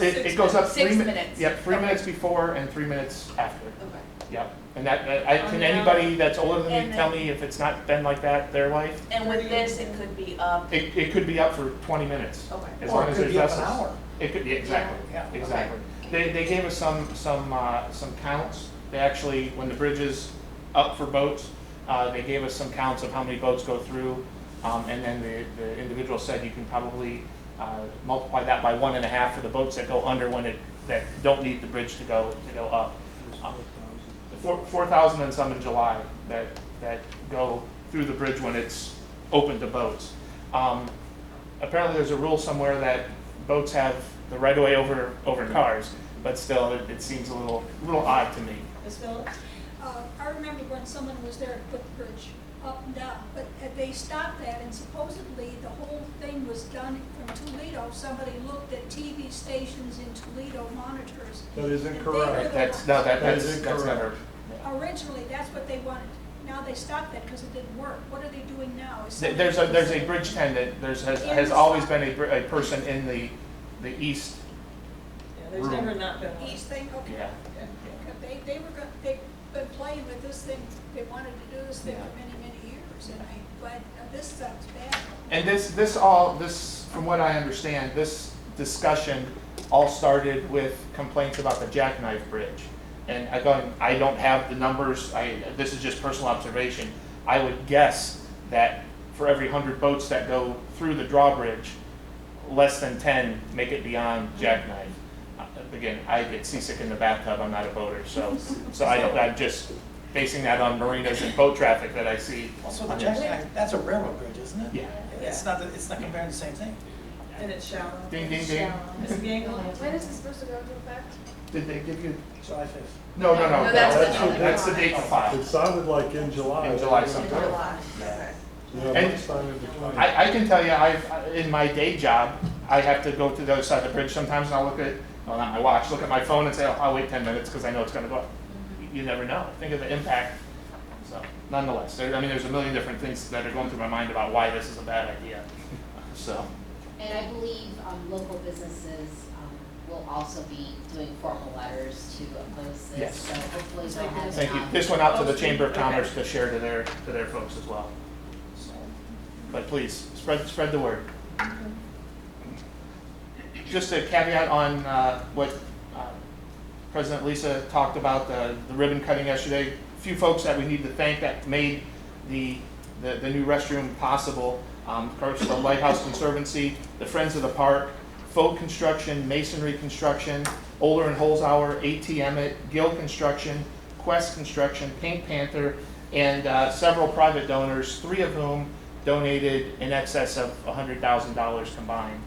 Speaker 13: It goes up
Speaker 14: 6
Speaker 13: 3
Speaker 14: minutes.
Speaker 13: minutes. Yep, 3
Speaker 14: Okay.
Speaker 13: minutes before and 3 minutes after.
Speaker 14: Okay.
Speaker 13: Yep. And that, can
Speaker 14: And
Speaker 13: anybody that's older than
Speaker 14: and
Speaker 13: me tell
Speaker 14: then-
Speaker 13: me if it's not been like that their life?
Speaker 14: And with this, it could be up.
Speaker 13: It could be up for 20 minutes.
Speaker 14: Okay.
Speaker 13: As
Speaker 9: Or
Speaker 13: long
Speaker 9: it
Speaker 13: as
Speaker 9: could
Speaker 13: there's
Speaker 9: be up an
Speaker 13: vessels.
Speaker 9: hour.
Speaker 13: It could, yeah, exactly,
Speaker 9: Yeah.
Speaker 13: exactly. They gave us some counts. They actually, when the bridge is up for boats, they gave us some counts of how many boats go through. And then the individual said you can probably multiply that by 1.5 for the boats that go under that don't need the bridge to go up. 4,000 and some in July that go through the bridge when it's open to boats. Apparently there's a rule somewhere that boats have the right of way over cars, but still it seems a little odd to me.
Speaker 1: Ms. Phillips?
Speaker 6: I remember when someone was there to put the bridge up and down, but they stopped that, and supposedly the whole thing was done from Toledo. Somebody looked at TV stations in Toledo monitors.
Speaker 15: That is
Speaker 6: and they
Speaker 15: incorrect.
Speaker 6: were the
Speaker 13: That's
Speaker 6: ones-
Speaker 13: never.
Speaker 6: Originally, that's what they wanted. Now they stopped that because it didn't work. What are they doing now? Is
Speaker 13: There's a bridge tendant. Has always been a person in the east.
Speaker 1: Yeah, there's
Speaker 13: Room.
Speaker 1: never not been one.
Speaker 6: East thing, okay.
Speaker 13: Yeah.
Speaker 6: They've been playing with this thing, they wanted to do this thing for many, many years, and this sounds bad.
Speaker 13: And this, from what I understand, this discussion all started with complaints about the Jackknife Bridge. And again, I don't have the numbers, this is just personal observation. I would guess that for every 100 boats that go through the drawbridge, less than 10 make it beyond Jackknife. Again, I get seasick in the bathtub, I'm not a boater, so I'm just basing that on marinas and boat traffic that I see.
Speaker 9: Also, the Jackknife, that's a railroad bridge, isn't it?
Speaker 13: Yeah.
Speaker 9: It's not comparing the same thing.
Speaker 1: And it's shallow.
Speaker 13: Ding, ding, ding.
Speaker 1: Ms. Gangle?
Speaker 14: When is this supposed to go into effect?
Speaker 13: Did they give you?
Speaker 9: July 5th.
Speaker 13: No,
Speaker 14: No, that's
Speaker 13: the date to file.
Speaker 15: It sounded like in July.
Speaker 13: In July sometime.
Speaker 14: July. Okay.
Speaker 15: Yeah,
Speaker 13: And
Speaker 15: much time in between.
Speaker 13: I can tell you, in my day job, I have to go to the other side of the bridge sometimes, and I'll look at, well, not my watch, look at my phone and say, oh, I'll wait 10 minutes because I know it's gonna go up. You never know. Think of the impact. So, nonetheless, there's a million different things that are going through my mind about why this is a bad idea. So,
Speaker 10: And I believe local businesses will also be doing formal letters to oppose this.
Speaker 13: Yes.
Speaker 10: So hopefully they'll have
Speaker 13: thank you.
Speaker 10: enough.
Speaker 13: This went out to the Chamber of
Speaker 1: Okay.
Speaker 13: Commerce to share to their folks as well. So, but please, spread the word. Just a caveat on what President Lisa talked about, the ribbon cutting yesterday. A few folks that we need to thank that made the new restroom possible. Of course, the Lighthouse Conservancy, the Friends of the Park, Folk Construction, Masonry Construction, Oler and Holzhauer, A.T. Emmett, Gill Construction, Quest Construction, Pink Panther, and several private donors, 3 of whom donated in excess of $100,000 combined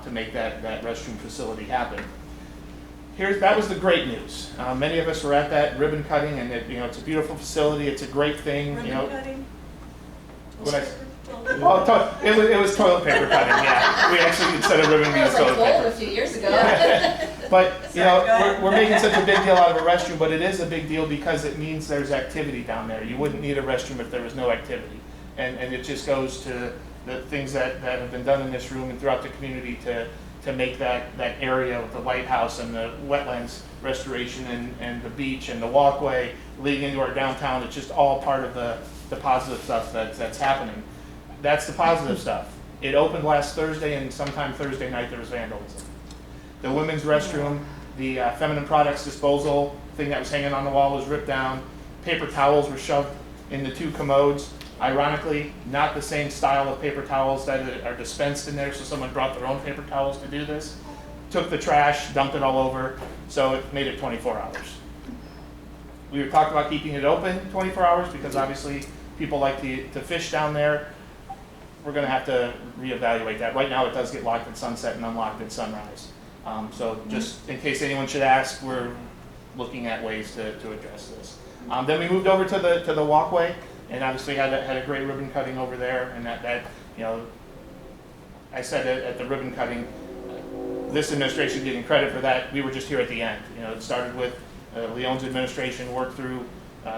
Speaker 13: to make that restroom facility happen. That was the great news. Many of us were at that ribbon cutting, and it's a beautiful facility. It's a great thing.
Speaker 1: Ribbon cutting?
Speaker 13: What it was toilet paper cutting. Yeah, we actually instead of ribbon we
Speaker 8: It
Speaker 13: used
Speaker 8: was like
Speaker 13: toilet paper.
Speaker 8: gold a few years ago.
Speaker 13: But we're making such a big deal out of a restroom, but it is a big deal because it means there's activity down there. You wouldn't need a restroom if there was no activity, and it just goes to the things that have been done in this room and throughout the community to make that area with the lighthouse and the wetlands restoration and the beach and the walkway leading into our downtown. It's just all part of the positive stuff that's happening. That's the positive stuff. It opened last Thursday, and sometime Thursday night there was vandalism. The women's restroom, the feminine products disposal thing that was hanging on the wall was ripped down. Paper towels were shoved in the 2 commodes. Ironically, not the same style of paper towels that are dispensed in there, so someone brought their own paper towels to do this. Took the trash, dumped it all over, so it made it 24 hours. We were talking about keeping it open 24 hours because obviously people like to fish down there. We're going to have to reevaluate that. Right now it does get locked at sunset and unlocked at sunrise. So just in case anyone should ask, we're looking at ways to address this. Then we moved over to the walkway, and obviously had a great ribbon cutting over there. And that I said at the ribbon cutting, this administration getting credit for that. We were just here at the end. It started with Leon's administration, worked through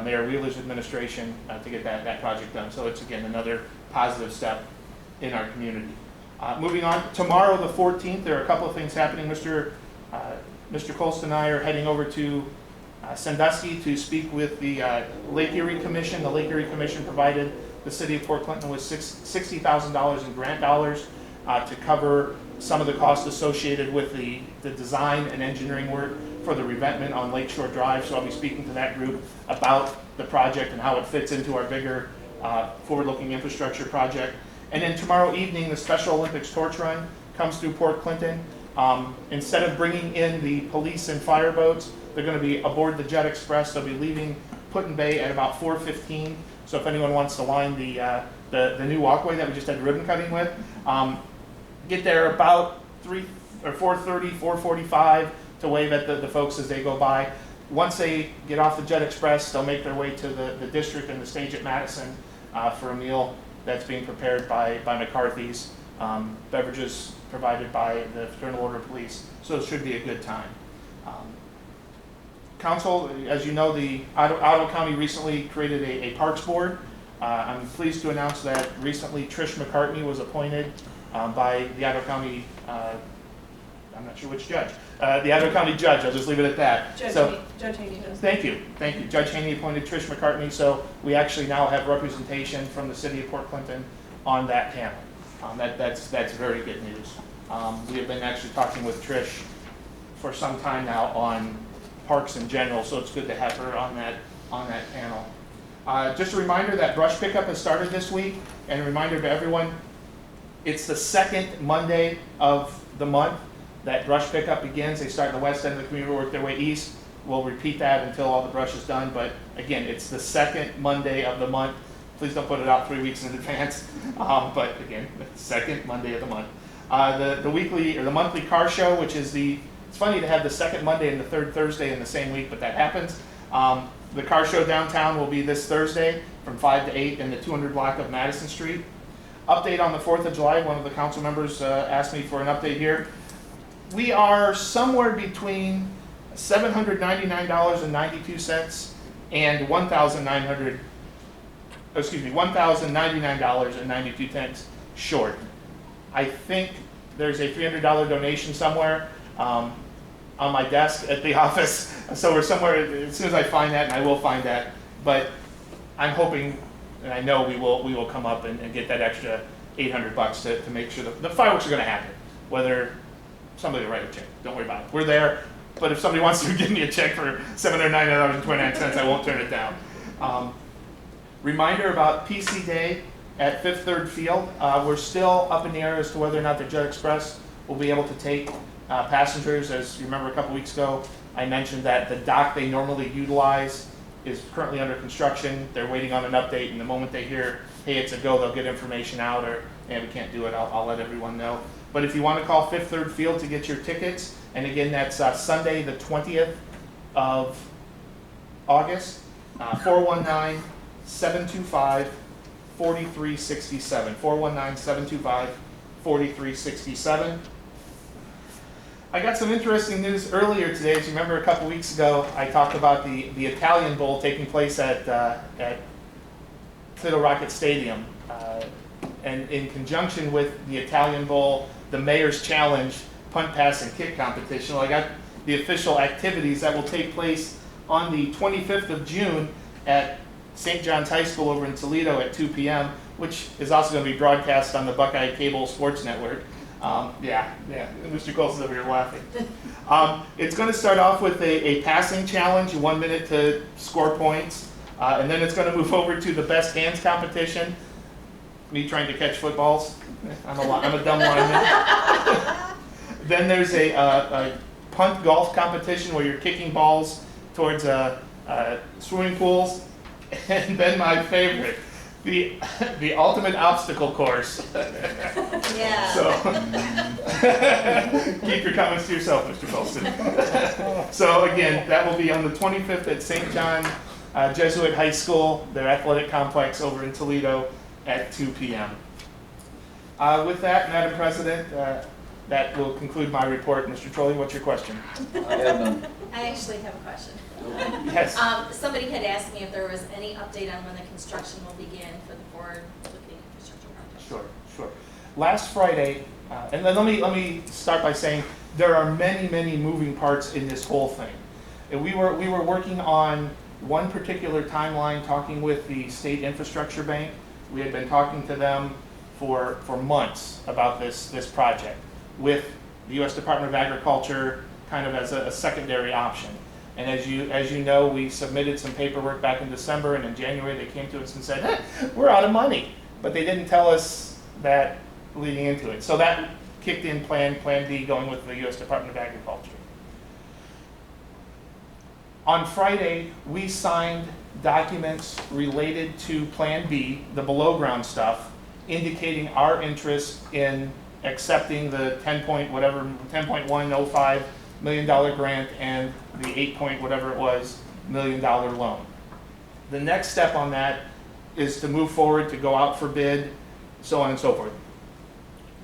Speaker 13: Mayor Wheeler's administration to get that project done. So it's again another positive step in our community. Moving on, tomorrow the 14th, there are a couple of things happening. Mr. Colston and I are heading over to Sandusky to speak with the Lake Erie Commission. The Lake Erie Commission provided the city of Port Clinton with $60,000 in grant dollars to cover some of the costs associated with the design and engineering work for the revetment on Lakeshore Drive. So I'll be speaking to that group about the project and how it fits into our bigger forward-looking infrastructure project. And then tomorrow evening, the Special Olympics torch run comes through Port Clinton. Instead of bringing in the police and fire boats, they're going to be aboard the Jet Express. They'll be leaving Put-in Bay at about 4:15. So if anyone wants to line the new walkway that we just had ribbon cutting with, get there about 4:30, 4:45 to wave at the folks as they go by. Once they get off the Jet Express, they'll make their way to the district and the stage at Madison for a meal that's being prepared by McCarthy's. Beverages provided by the Fraternal Order of Police. So it should be a good time. Council, as you know, the Ottawa County recently created a Parks Board. I'm pleased to announce that recently Trish McCartney was appointed by the Ottawa County, I'm not sure which judge, the Ottawa County judge, I'll just leave it at that.
Speaker 1: Judge Haney does.
Speaker 13: Thank you. Judge Haney appointed Trish McCartney, so we actually now have representation from the city of Port Clinton on that panel. That's very good news. We have been actually talking with Trish for some time now on parks in general, so it's good to have her on that panel. Just a reminder that brush pickup has started this week, and a reminder to everyone, it's the second Monday of the month that brush pickup begins. They start in the west end of the community, work their way east. We'll repeat that until all the brush is done, but again, it's the second Monday of the month. Please don't put it out 3 weeks in advance, but again, the second Monday of the month. The weekly or the monthly car show, which is it's funny to have the second Monday and the third Thursday in the same week, but that happens. The car show downtown will be this Thursday from 5 to 8 in the 200 block of Madison Street. update on the 4th of July. One of the council members asked me for an update here. We are somewhere between $799.92 and $1,099.92 short. I think there's a $300 donation somewhere on my desk at the office. So we're somewhere, as soon as I find that, and I will find that, but I'm hoping, and I know we will come up and get that extra $800 to make sure the fireworks are gonna happen. Whether somebody will write a check, don't worry about it. We're there, but if somebody wants to give me a check for $799.29, I won't turn it down. Reminder about PC Day at Fifth Third Field. We're still up in the air as to whether or not the Jet Express will be able to take passengers. As you remember a couple weeks ago, I mentioned that the dock they normally utilize is currently under construction. They're waiting on an update, and the moment they hear, hey, it's a go, they'll get information out, or, we can't do it, I'll let everyone know. But if you want to call Fifth Third Field to get your tickets, and again, that's Sunday the 20th of August, 419-725-4367. 419-725-4367. I got some interesting news earlier today. As you remember, a couple weeks ago, I talked about the Italian Bowl taking place at Toledo Rocket Stadium. And in conjunction with the Italian Bowl, the Mayor's Challenge punt, pass, and kick competition. Well, I got the official activities that will take place on the 25th of June at St. John's High School over in Toledo at 2 p.m., which is also going to be broadcast on the Buckeye Cable Sports Network. Yeah, Mr. Colson's over here laughing. It's going to start off with a passing challenge, 1 minute to score points, and then it's going to move over to the best hands competition. Me trying to catch footballs. I'm a dumb lineman. Then there's a punt golf competition where you're kicking balls towards swimming pools, and then my favorite, the ultimate obstacle course.
Speaker 8: Yeah.
Speaker 13: So keep your comments to yourself, Mr. Colston. So again, that will be on the 25th at St. John Jesuit High School, their athletic complex over in Toledo at 2 p.m. With that, Madam President, that will conclude my report. Mr. Trolley, what's your question?
Speaker 12: I have none.
Speaker 8: I actually have a question.
Speaker 13: Yes.
Speaker 8: Somebody had asked me if there was any update on when the construction will begin for the forward-looking infrastructure project.
Speaker 13: Sure. Last Friday, and then let me start by saying there are many moving parts in this whole thing. And we were working on one particular timeline, talking with the State Infrastructure Bank. We had been talking to them for months about this project, with the U.S. Department of Agriculture kind of as a secondary option. And as you know, we submitted some paperwork back in December, and in January they came to us and said, we're out of money. But they didn't tell us that leading into it. So that kicked in Plan D, going with the U.S. Department of Agriculture. On Friday, we signed documents related to Plan B, the below ground stuff, indicating our interest in accepting the $10.105 million grant and the $8 million loan. The next step on that is to move forward to go out for bid, so on and so forth.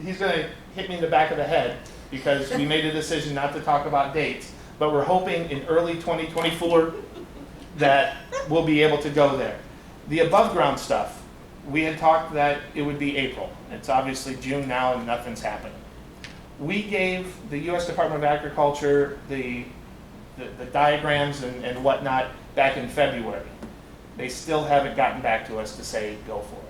Speaker 13: He's going to hit me in the back of the head because we made a decision not to talk about dates, but we're hoping in early 2024 that we'll be able to go there. The above ground stuff, we had talked that it would be April. It's obviously June now and nothing's happening. We gave the U.S. Department of Agriculture the diagrams and whatnot back in February. They still haven't gotten back to us to say go for it.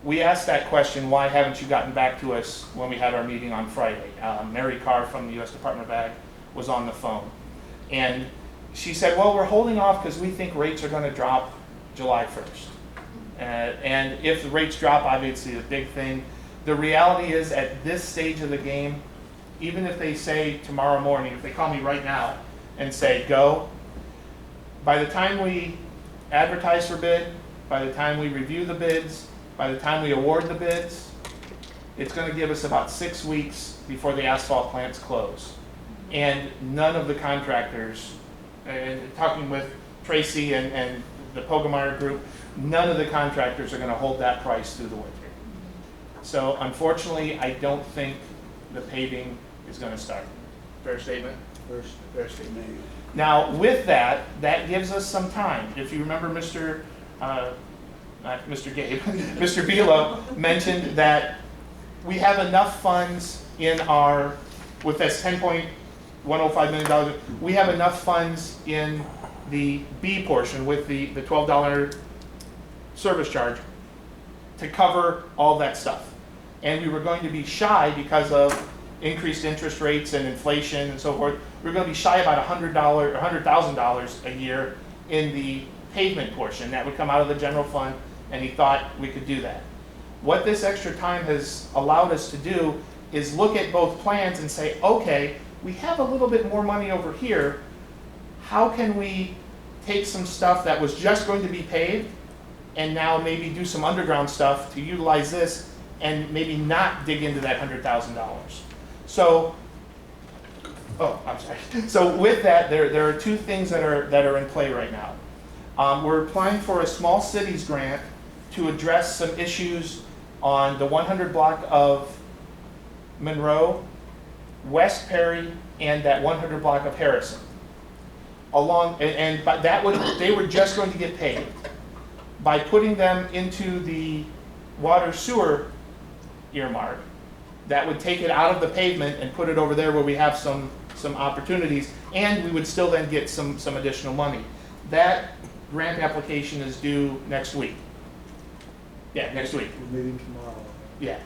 Speaker 13: We asked that question, why haven't you gotten back to us, when we had our meeting on Friday. Mary Carr from the U.S. Department of Ag was on the phone. And she said, well, we're holding off because we think rates are going to drop July 1st. And if the rates drop, obviously the big thing. The reality is, at this stage of the game, even if they say tomorrow morning, if they call me right now and say go, by the time we advertise for bid, by the time we review the bids, by the time we award the bids, it's going to give us about 6 weeks before the asphalt plants close. And none of the contractors, and talking with Tracy and the Pogemeyer group, none of the contractors are going to hold that price through the winter. So unfortunately, I don't think the paving is gonna start. Fair statement? Fair statement. Now, with that, that gives us some time. If you remember Mr. Not Mr. Gabe, Mr. Belo mentioned that we have enough funds in our, with this $10.105 million, we have enough funds in the B portion with the $12 service charge to cover all that stuff. And we were going to be shy because of increased interest rates and inflation and so forth. We were going to be shy about $100 or $100,000 a year in the pavement portion. That would come out of the general fund, and he thought we could do that. What this extra time has allowed us to do is look at both plans and say, okay, we have a little bit more money over here. How can we take some stuff that was just going to be paved and now maybe do some underground stuff to utilize this and maybe not dig into that $100,000? So, oh, I'm sorry. So with that, there are two things that are in play right now. We're applying for a small cities grant to address some issues on the 100 block of Monroe, West Perry, and that 100 block of Harrison. But they were just going to get paid. By putting them into the water sewer earmark, that would take it out of the pavement and put it over there where we have some opportunities, and we would still then get some additional money. That grant application is due next week. Yeah, next week.
Speaker 2: We're meeting tomorrow.
Speaker 13: Yeah.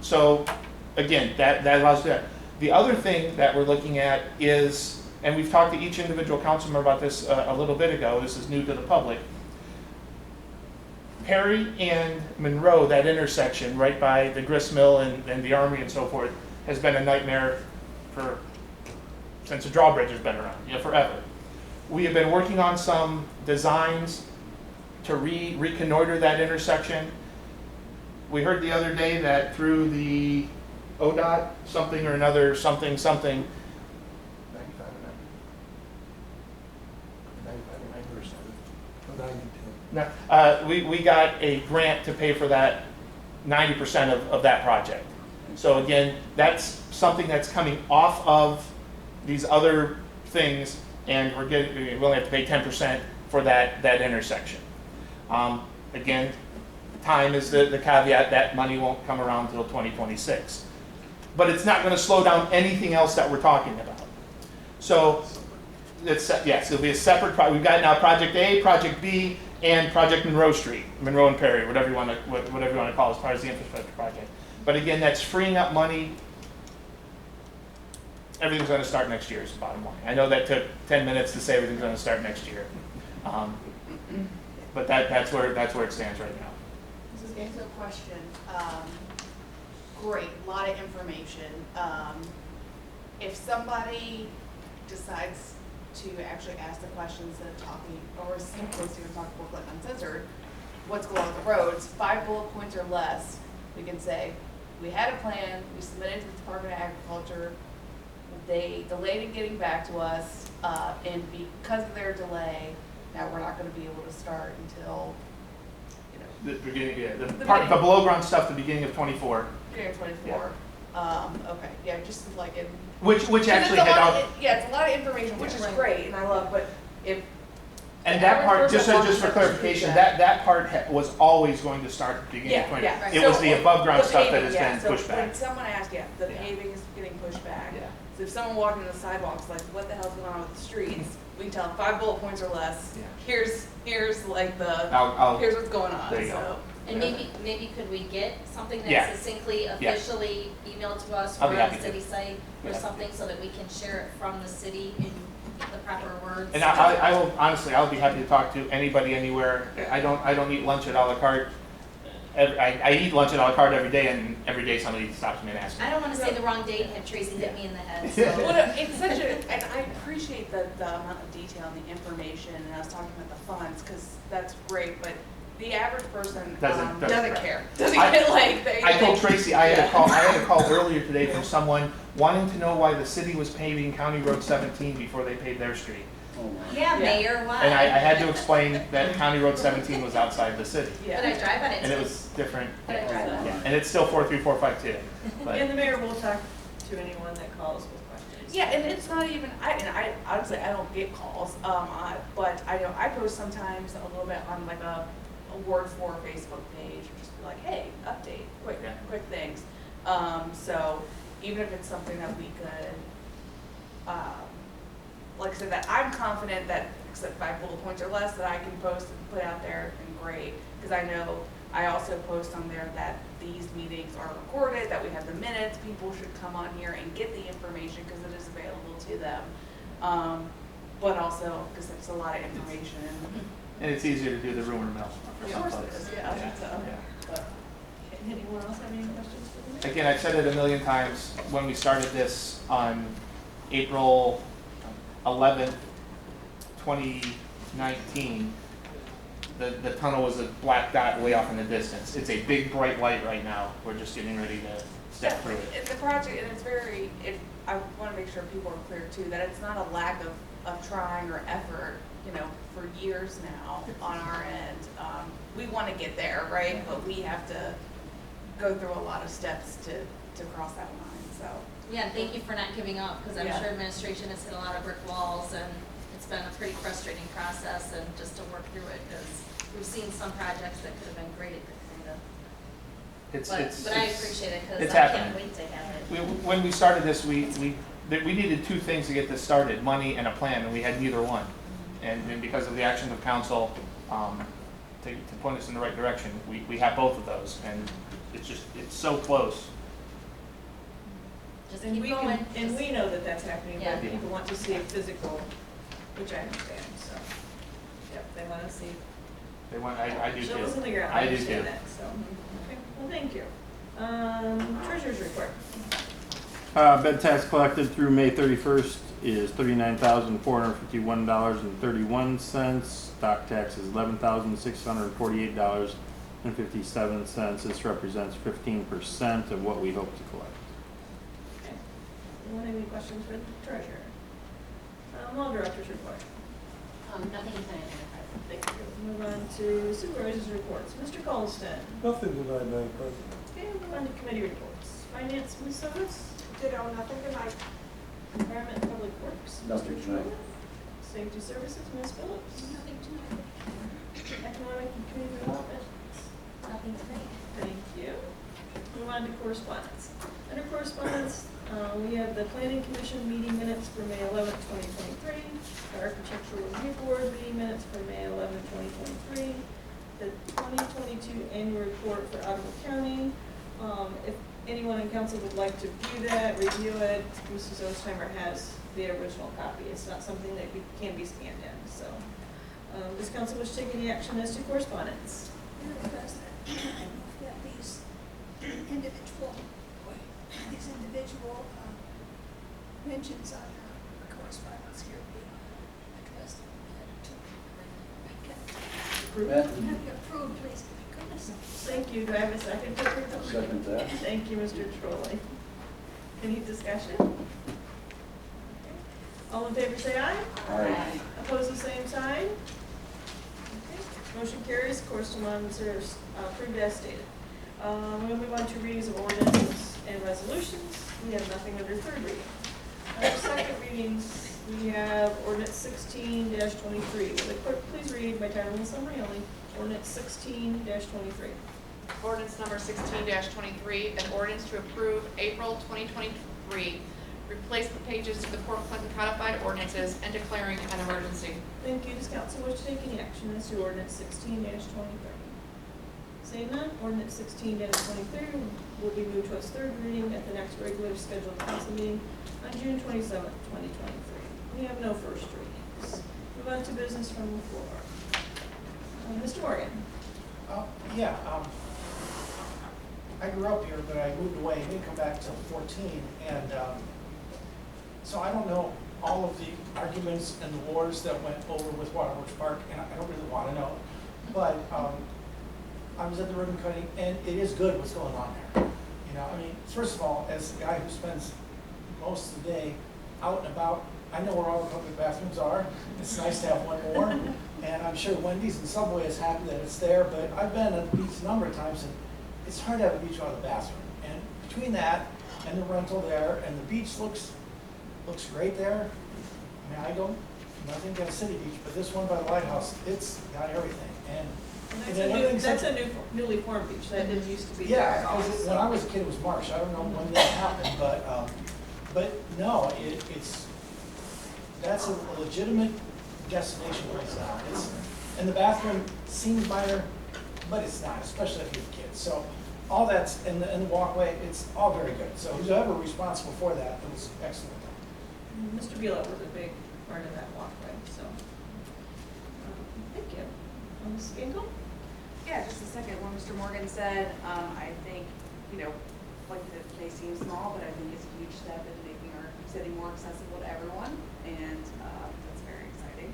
Speaker 13: So again, that allows that. The other thing that we're looking at is, and we've talked to each individual council member about this a little bit ago, this is new to the public. Perry and Monroe, that intersection right by the grist mill and the army and so forth, has been a nightmare since the drawbridge has been around, forever. We have been working on some designs to reconnoiter that intersection. We heard the other day that through the ODOT something or another, something, 95 or 90%. No, we got a grant to pay for that 90% of that project. So again, that's something that's coming off of these other things, and we only have to pay 10% for that intersection. Again, time is the caveat. That money won't come around until 2026. But it's not going to slow down anything else that we're talking about. So, yes, it'll be a separate project. We've got now Project A, Project B, and Project Monroe Street, Monroe and Perry, whatever you want to call it as part of the infrastructure project. But again, that's freeing up money. Everything's going to start next year is the bottom line. I know that took 10 minutes to say everything's going to start next year. But that's where it stands right now.
Speaker 14: This is answer a question. Great, a lot of information. If somebody decides to actually ask the questions that are talking, or simply to talk about uncensored, what's going on with the roads, 5 bullet points or less, we can say, we had a plan, we submitted to the Department of Agriculture, they delayed in getting back to us, and because of their delay, now we're not gonna be able to start until,
Speaker 13: The beginning, yeah, the below ground stuff, the beginning of 24.
Speaker 14: Beginning of 24. Okay, yeah, just like in.
Speaker 13: Which actually had out.
Speaker 14: Yeah, it's a lot of information, which is great, and I love, but if.
Speaker 13: And that part, just for clarification, that part was always going to start at the beginning of 20.
Speaker 14: Yeah.
Speaker 13: It was the above ground stuff that has
Speaker 14: paving,
Speaker 13: been pushed
Speaker 14: So
Speaker 13: back.
Speaker 14: when someone asked, the paving is getting pushed back.
Speaker 13: Yeah.
Speaker 14: So if someone walking on the sidewalks, like, what the hell's going on with the streets, we can tell them 5 bullet points or less.
Speaker 13: Yeah.
Speaker 14: Here's like the,
Speaker 13: I'll
Speaker 14: here's what's going on,
Speaker 13: there you
Speaker 14: so.
Speaker 13: go.
Speaker 8: And maybe could we get something
Speaker 13: Yeah.
Speaker 8: that's succinctly, officially emailed to us
Speaker 13: I'll
Speaker 8: or
Speaker 13: be
Speaker 8: on
Speaker 13: happy
Speaker 8: the
Speaker 13: to.
Speaker 8: city site or
Speaker 13: Yeah.
Speaker 8: something so that we can share it from the city in the proper words?
Speaker 13: And I will, honestly, I'll be happy to talk to anybody, anywhere. I don't eat lunch at a la carte. I eat lunch at a la carte every day, and every day somebody stops me and asks me.
Speaker 8: I don't want to say the wrong date and have Tracy hit me in the head,
Speaker 14: Well,
Speaker 8: so.
Speaker 14: it's such a, and I appreciate the amount of detail and the information, and I was talking about the funds, because that's great, but the average person
Speaker 13: Doesn't
Speaker 14: care. Doesn't get like,
Speaker 13: I told Tracy I had a call earlier today from someone wanting to know why the city was paving County Road 17 before they paved their street.
Speaker 12: Oh, my.
Speaker 8: Yeah, Mayor, why?
Speaker 13: And I had to explain that County Road 17 was outside the city,
Speaker 8: But I drive on it
Speaker 13: and it
Speaker 8: too.
Speaker 13: was different.
Speaker 8: But I drive on it.
Speaker 13: Yeah, and it's still 43452.
Speaker 1: And the mayor will talk to anyone that calls with questions.
Speaker 14: Yeah, and it's not even, I honestly, I don't get calls, but I know, I post sometimes a little bit on like a Word 4 Facebook page, or just be like, hey, update,
Speaker 13: Yeah.
Speaker 14: quick things. So even if it's something that we could, like I said, that I'm confident that, except 5 bullet points or less, that I can post and put out there, and great. Because I know, I also post on there that these meetings are recorded, that we have the minutes, people should come on here and get the information, because it is available to them. But also, because it's a lot of information.
Speaker 13: And it's easier to do the rumor mill for
Speaker 14: Of
Speaker 13: some
Speaker 14: course it
Speaker 13: folks.
Speaker 14: is, yeah. So,
Speaker 13: Yeah.
Speaker 14: but-
Speaker 1: Anyone else have any questions for the mayor?
Speaker 13: Again, I've said it a million times, when we started this on April 11th, 2019, the tunnel was a black dot way off in the distance. It's a big bright light right now. We're just getting ready to step through it.
Speaker 14: It's the project, and it's very, I want to make sure people are clear too, that it's not a lack of trying or effort, you know, for years now on our end. We want to get there, right? But we have to go through a lot of steps to cross that line, so.
Speaker 8: Yeah, and thank you for not giving up, because I'm
Speaker 14: Yeah.
Speaker 8: sure administration has hit a lot of brick walls, and it's been a pretty frustrating process, and just to work through it, because we've seen some projects that could have been great, that kind of, but I appreciate it, because
Speaker 13: it's
Speaker 8: I
Speaker 13: happening.
Speaker 8: can't wait to have it.
Speaker 13: When we started this, we needed two things to get this started, money and a plan, and we had neither one. And because of the action of council, to point us in the right direction, we have both of those, and it's so close.
Speaker 8: Just
Speaker 1: And
Speaker 8: keep
Speaker 1: we
Speaker 8: going.
Speaker 1: can, and we know that that's happening,
Speaker 8: Yeah.
Speaker 1: but people want to see it physical, which I understand, so. Yep, they want to see
Speaker 13: I do too.
Speaker 1: shovels in the ground,
Speaker 13: I
Speaker 1: I
Speaker 13: do
Speaker 1: understand
Speaker 13: too.
Speaker 1: that, so. Okay, well, thank you. Treasurer's report.
Speaker 11: Bed tax collected through May 31st is $39,451.31. Stock tax is $11,648.57. This represents 15% of what we hope to collect.
Speaker 1: Okay. Anyone have any questions for the treasurer? Law director's report.
Speaker 10: Nothing tonight, Madam President.
Speaker 1: Thank you. Move on to supervisor's reports. Mr. Colston.
Speaker 15: Nothing tonight, Madam President.
Speaker 1: Okay, move on to committee reports. Finance, Ms. Summers.
Speaker 14: Ditto, nothing tonight.
Speaker 1: Environment and Public Works.
Speaker 12: Nothing
Speaker 1: Mr.
Speaker 12: tonight.
Speaker 1: Truman. Safety Services, Ms. Phillips.
Speaker 6: Nothing tonight.
Speaker 1: Economic and Community Development.
Speaker 8: Nothing tonight.
Speaker 1: Thank you. Move on to correspondence. Under correspondence, we have the Planning Commission meeting minutes for May 11th, 2023. The Architectural Review Board meeting minutes for May 11th, 2023. The 2022 annual report for Ottawa County. If anyone in council would like to view that, review it, Mrs. Ostheimer has the original copy. It's not something that can be scanned in, so. Does council wish to take any action as to correspondence?
Speaker 6: Madam President, I move that these individual mentions on correspondence here be addressed and
Speaker 12: Matt?
Speaker 6: approved, please, for goodness sake.
Speaker 1: Thank you. Do I have a second to approve?
Speaker 12: Second that.
Speaker 1: Thank you, Mr. Trolley. Any discussion? Okay. All in favor say aye.
Speaker 12: Aye.
Speaker 1: Opposed, the same sign. Okay. Motion carries. Correspondence are approved as stated. We'll move on to readings of ordinances and resolutions. We have nothing under third reading. Under second readings, we have ordinance 16-23. Will the clerk please read by title and summary only? Ordinance 16-23.
Speaker 4: Ordinance number 16-23, an ordinance to approve April 2023 replacement pages to the Port Clinton codified ordinances and declaring an emergency.
Speaker 1: Thank you. Does council wish to take any action as to ordinance 16-23? Seeing none, ordinance 16-23 will be moved to its third reading at the next regular scheduled council meeting on June 27th, 2023. We have no first readings. Move on to business from the floor. Mr. Morgan.
Speaker 9: I grew up here, but I moved away, didn't come back till 14, and so I don't know all of the arguments and the wars that went over with Waterworks Park, and I don't really want to know, but I was at the ribbon cutting, and it is good what's going on there. You know, I mean, first of all, as a guy who spends most of the day out and about I know where all the public bathrooms are. It's nice to have one more. And I'm sure Wendy's and Subway is happy that it's there, but I've been at the beach a number of times, and it's hard to have a beach without a bathroom. And between that and the rental there, and the beach looks great there. I mean, I don't, nothing against City Beach, but this one by the lighthouse, it's got everything. And
Speaker 1: That's a newly formed beach, that didn't used to be there
Speaker 9: yeah,
Speaker 1: at all.
Speaker 9: because when I was a kid, it was March. I don't know when that happened, but no, that's a legitimate destination place now. And the bathroom seems minor, but it's not, especially if you have kids. So all that's, and the walkway, it's all very good. So whoever responsible for that, it was excellent.
Speaker 1: Mr. Vila was a big part of that walkway, so. Thank you. Ms. Ginkle?
Speaker 14: Yeah, just a second, what Mr. Morgan said, I think, like they seem small, but I think it's a huge step in making our city more accessible to everyone, and that's very exciting.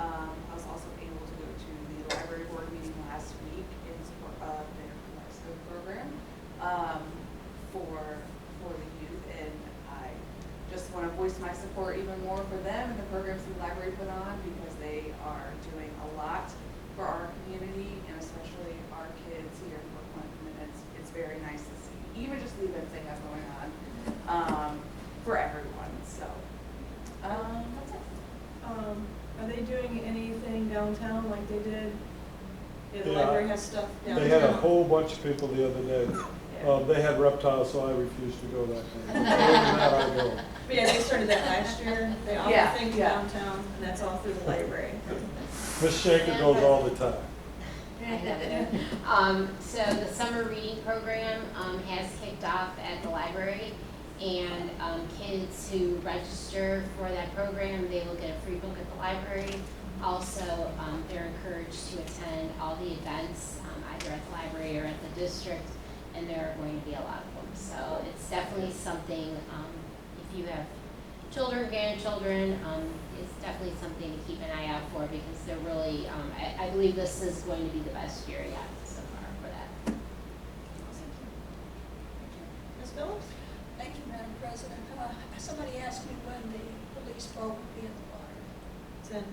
Speaker 14: I was also able to go to the library board meeting last week in support of their Kaleidoscope program for the youth, and I just want to voice my support even more for them and the programs the library put on, because they are doing a lot for our community, and especially our kids here in Brooklyn, and it's very nice to see, even just the events they have going on for everyone, so that's it.
Speaker 1: Are they doing anything downtown like they did? Yeah, the
Speaker 15: Yeah.
Speaker 1: library has stuff downtown.
Speaker 15: They had a whole bunch of people the other day.
Speaker 1: Yeah.
Speaker 15: They had reptiles, so I refused to go that time. Other than that, I go.
Speaker 1: But yeah, they started that last year. They offer
Speaker 14: Yeah,
Speaker 1: things
Speaker 14: yeah.
Speaker 1: downtown, and that's all through the library.
Speaker 15: Miss Shaker goes all the time.
Speaker 10: I love it. So the summer reading program has kicked off at the library, and kids who register for that program, they will get a free book at the library. Also, they're encouraged to attend all the events, either at the library or at the district, and there are going to be a lot of them. So it's definitely something, if you have children, grandchildren, it's definitely something to keep an eye out for, because they're really, I believe this is going to be the best year yet so far for that.
Speaker 1: Ms. Phillips?
Speaker 6: Thank you, Madam President. Somebody asked me when the police boat will be in the water.
Speaker 1: It's in.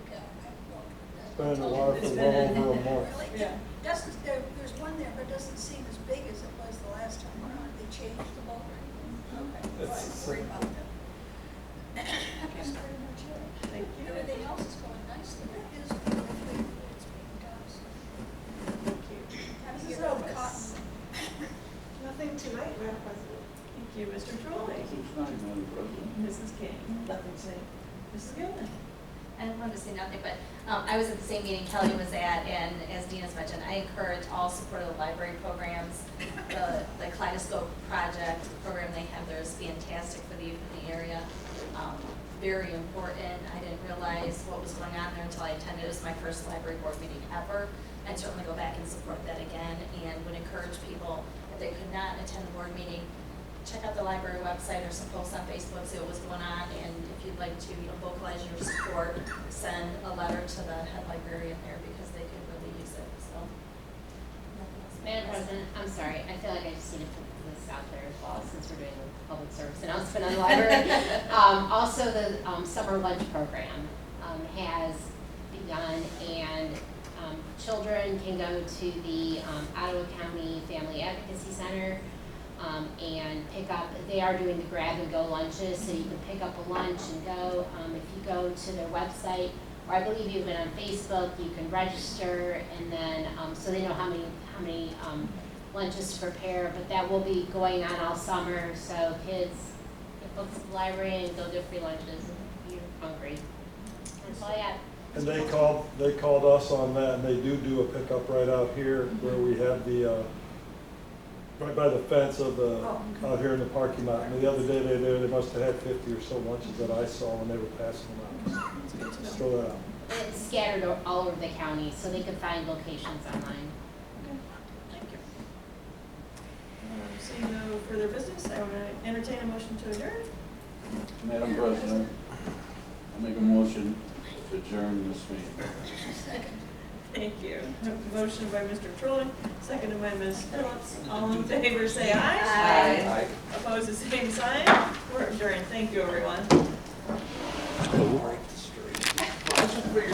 Speaker 6: Okay, I looked.
Speaker 15: It's been in the water for well over a month.
Speaker 6: Really?
Speaker 1: Yeah.
Speaker 6: There's one there, but it doesn't seem as big as it was the last time around. They changed the boat or anything? Okay, well, I'm worried about that. That's pretty much it.
Speaker 1: Thank you.
Speaker 6: Everything else is going nicely. It is beautifully, it's being done. So
Speaker 1: Thank you.
Speaker 6: happy to
Speaker 1: Mrs.
Speaker 6: hear
Speaker 1: Elvis?
Speaker 6: cotton.
Speaker 3: Nothing tonight, Madam President.
Speaker 1: Thank you, Mr. Trolley.
Speaker 12: Seems fine, Madam President.
Speaker 1: Mrs. King? Nothing to say. Mrs. Gilman?
Speaker 8: I wanted to say nothing, but I was at the same meeting Kelly was at, and as Dina's mentioned, I encourage all support of the library programs. The Kaleidoscope project, the program they have there is fantastic for the youth in the area. Very important. I didn't realize what was going on there until I attended. It was my first library board meeting ever. I'd certainly go back and support that again, and would encourage people, if they could not attend the board meeting, check out the library website or some posts on Facebook, see what was going on, and if you'd like to, vocalize your support, send a letter to the head librarian there, because they could really use it, so. nothing else.
Speaker 10: Madam President, I'm sorry, I feel like I just need to put this out there as well, since we're doing the public service announcement on the library. Also, the summer lunch program has begun, and children can go to the Ottawa County Family Advocacy Center and pick up, they are doing the grab and go lunches, so you can pick up a lunch and go. If you go to their website, or I believe even on Facebook, you can register, and then, so they know how many lunches to prepare, but that will be going on all summer, so kids get books at the library and go to free lunches if you're hungry. That's all I have.
Speaker 15: And they called us on that, and they do a pickup right out here where we have the, right by the fence of the, out here in the parking lot. And the other day they must have had 50 or so lunches that I saw when they were passing them out. Just throw that out.
Speaker 10: It's scattered all over the county, so they could find locations online.
Speaker 1: Okay, thank you. Seeing no further business, I would entertain a motion to adjourn.
Speaker 12: Madam President, I'll make a motion to adjourn this meeting.
Speaker 1: Thank you. Motion by Mr. Trolling, seconded by Ms. Phillips. All in favor, say aye.
Speaker 14: Aye.
Speaker 1: Opposed, the same sign. We're adjourned. Thank you, everyone.
Speaker 5: I just figured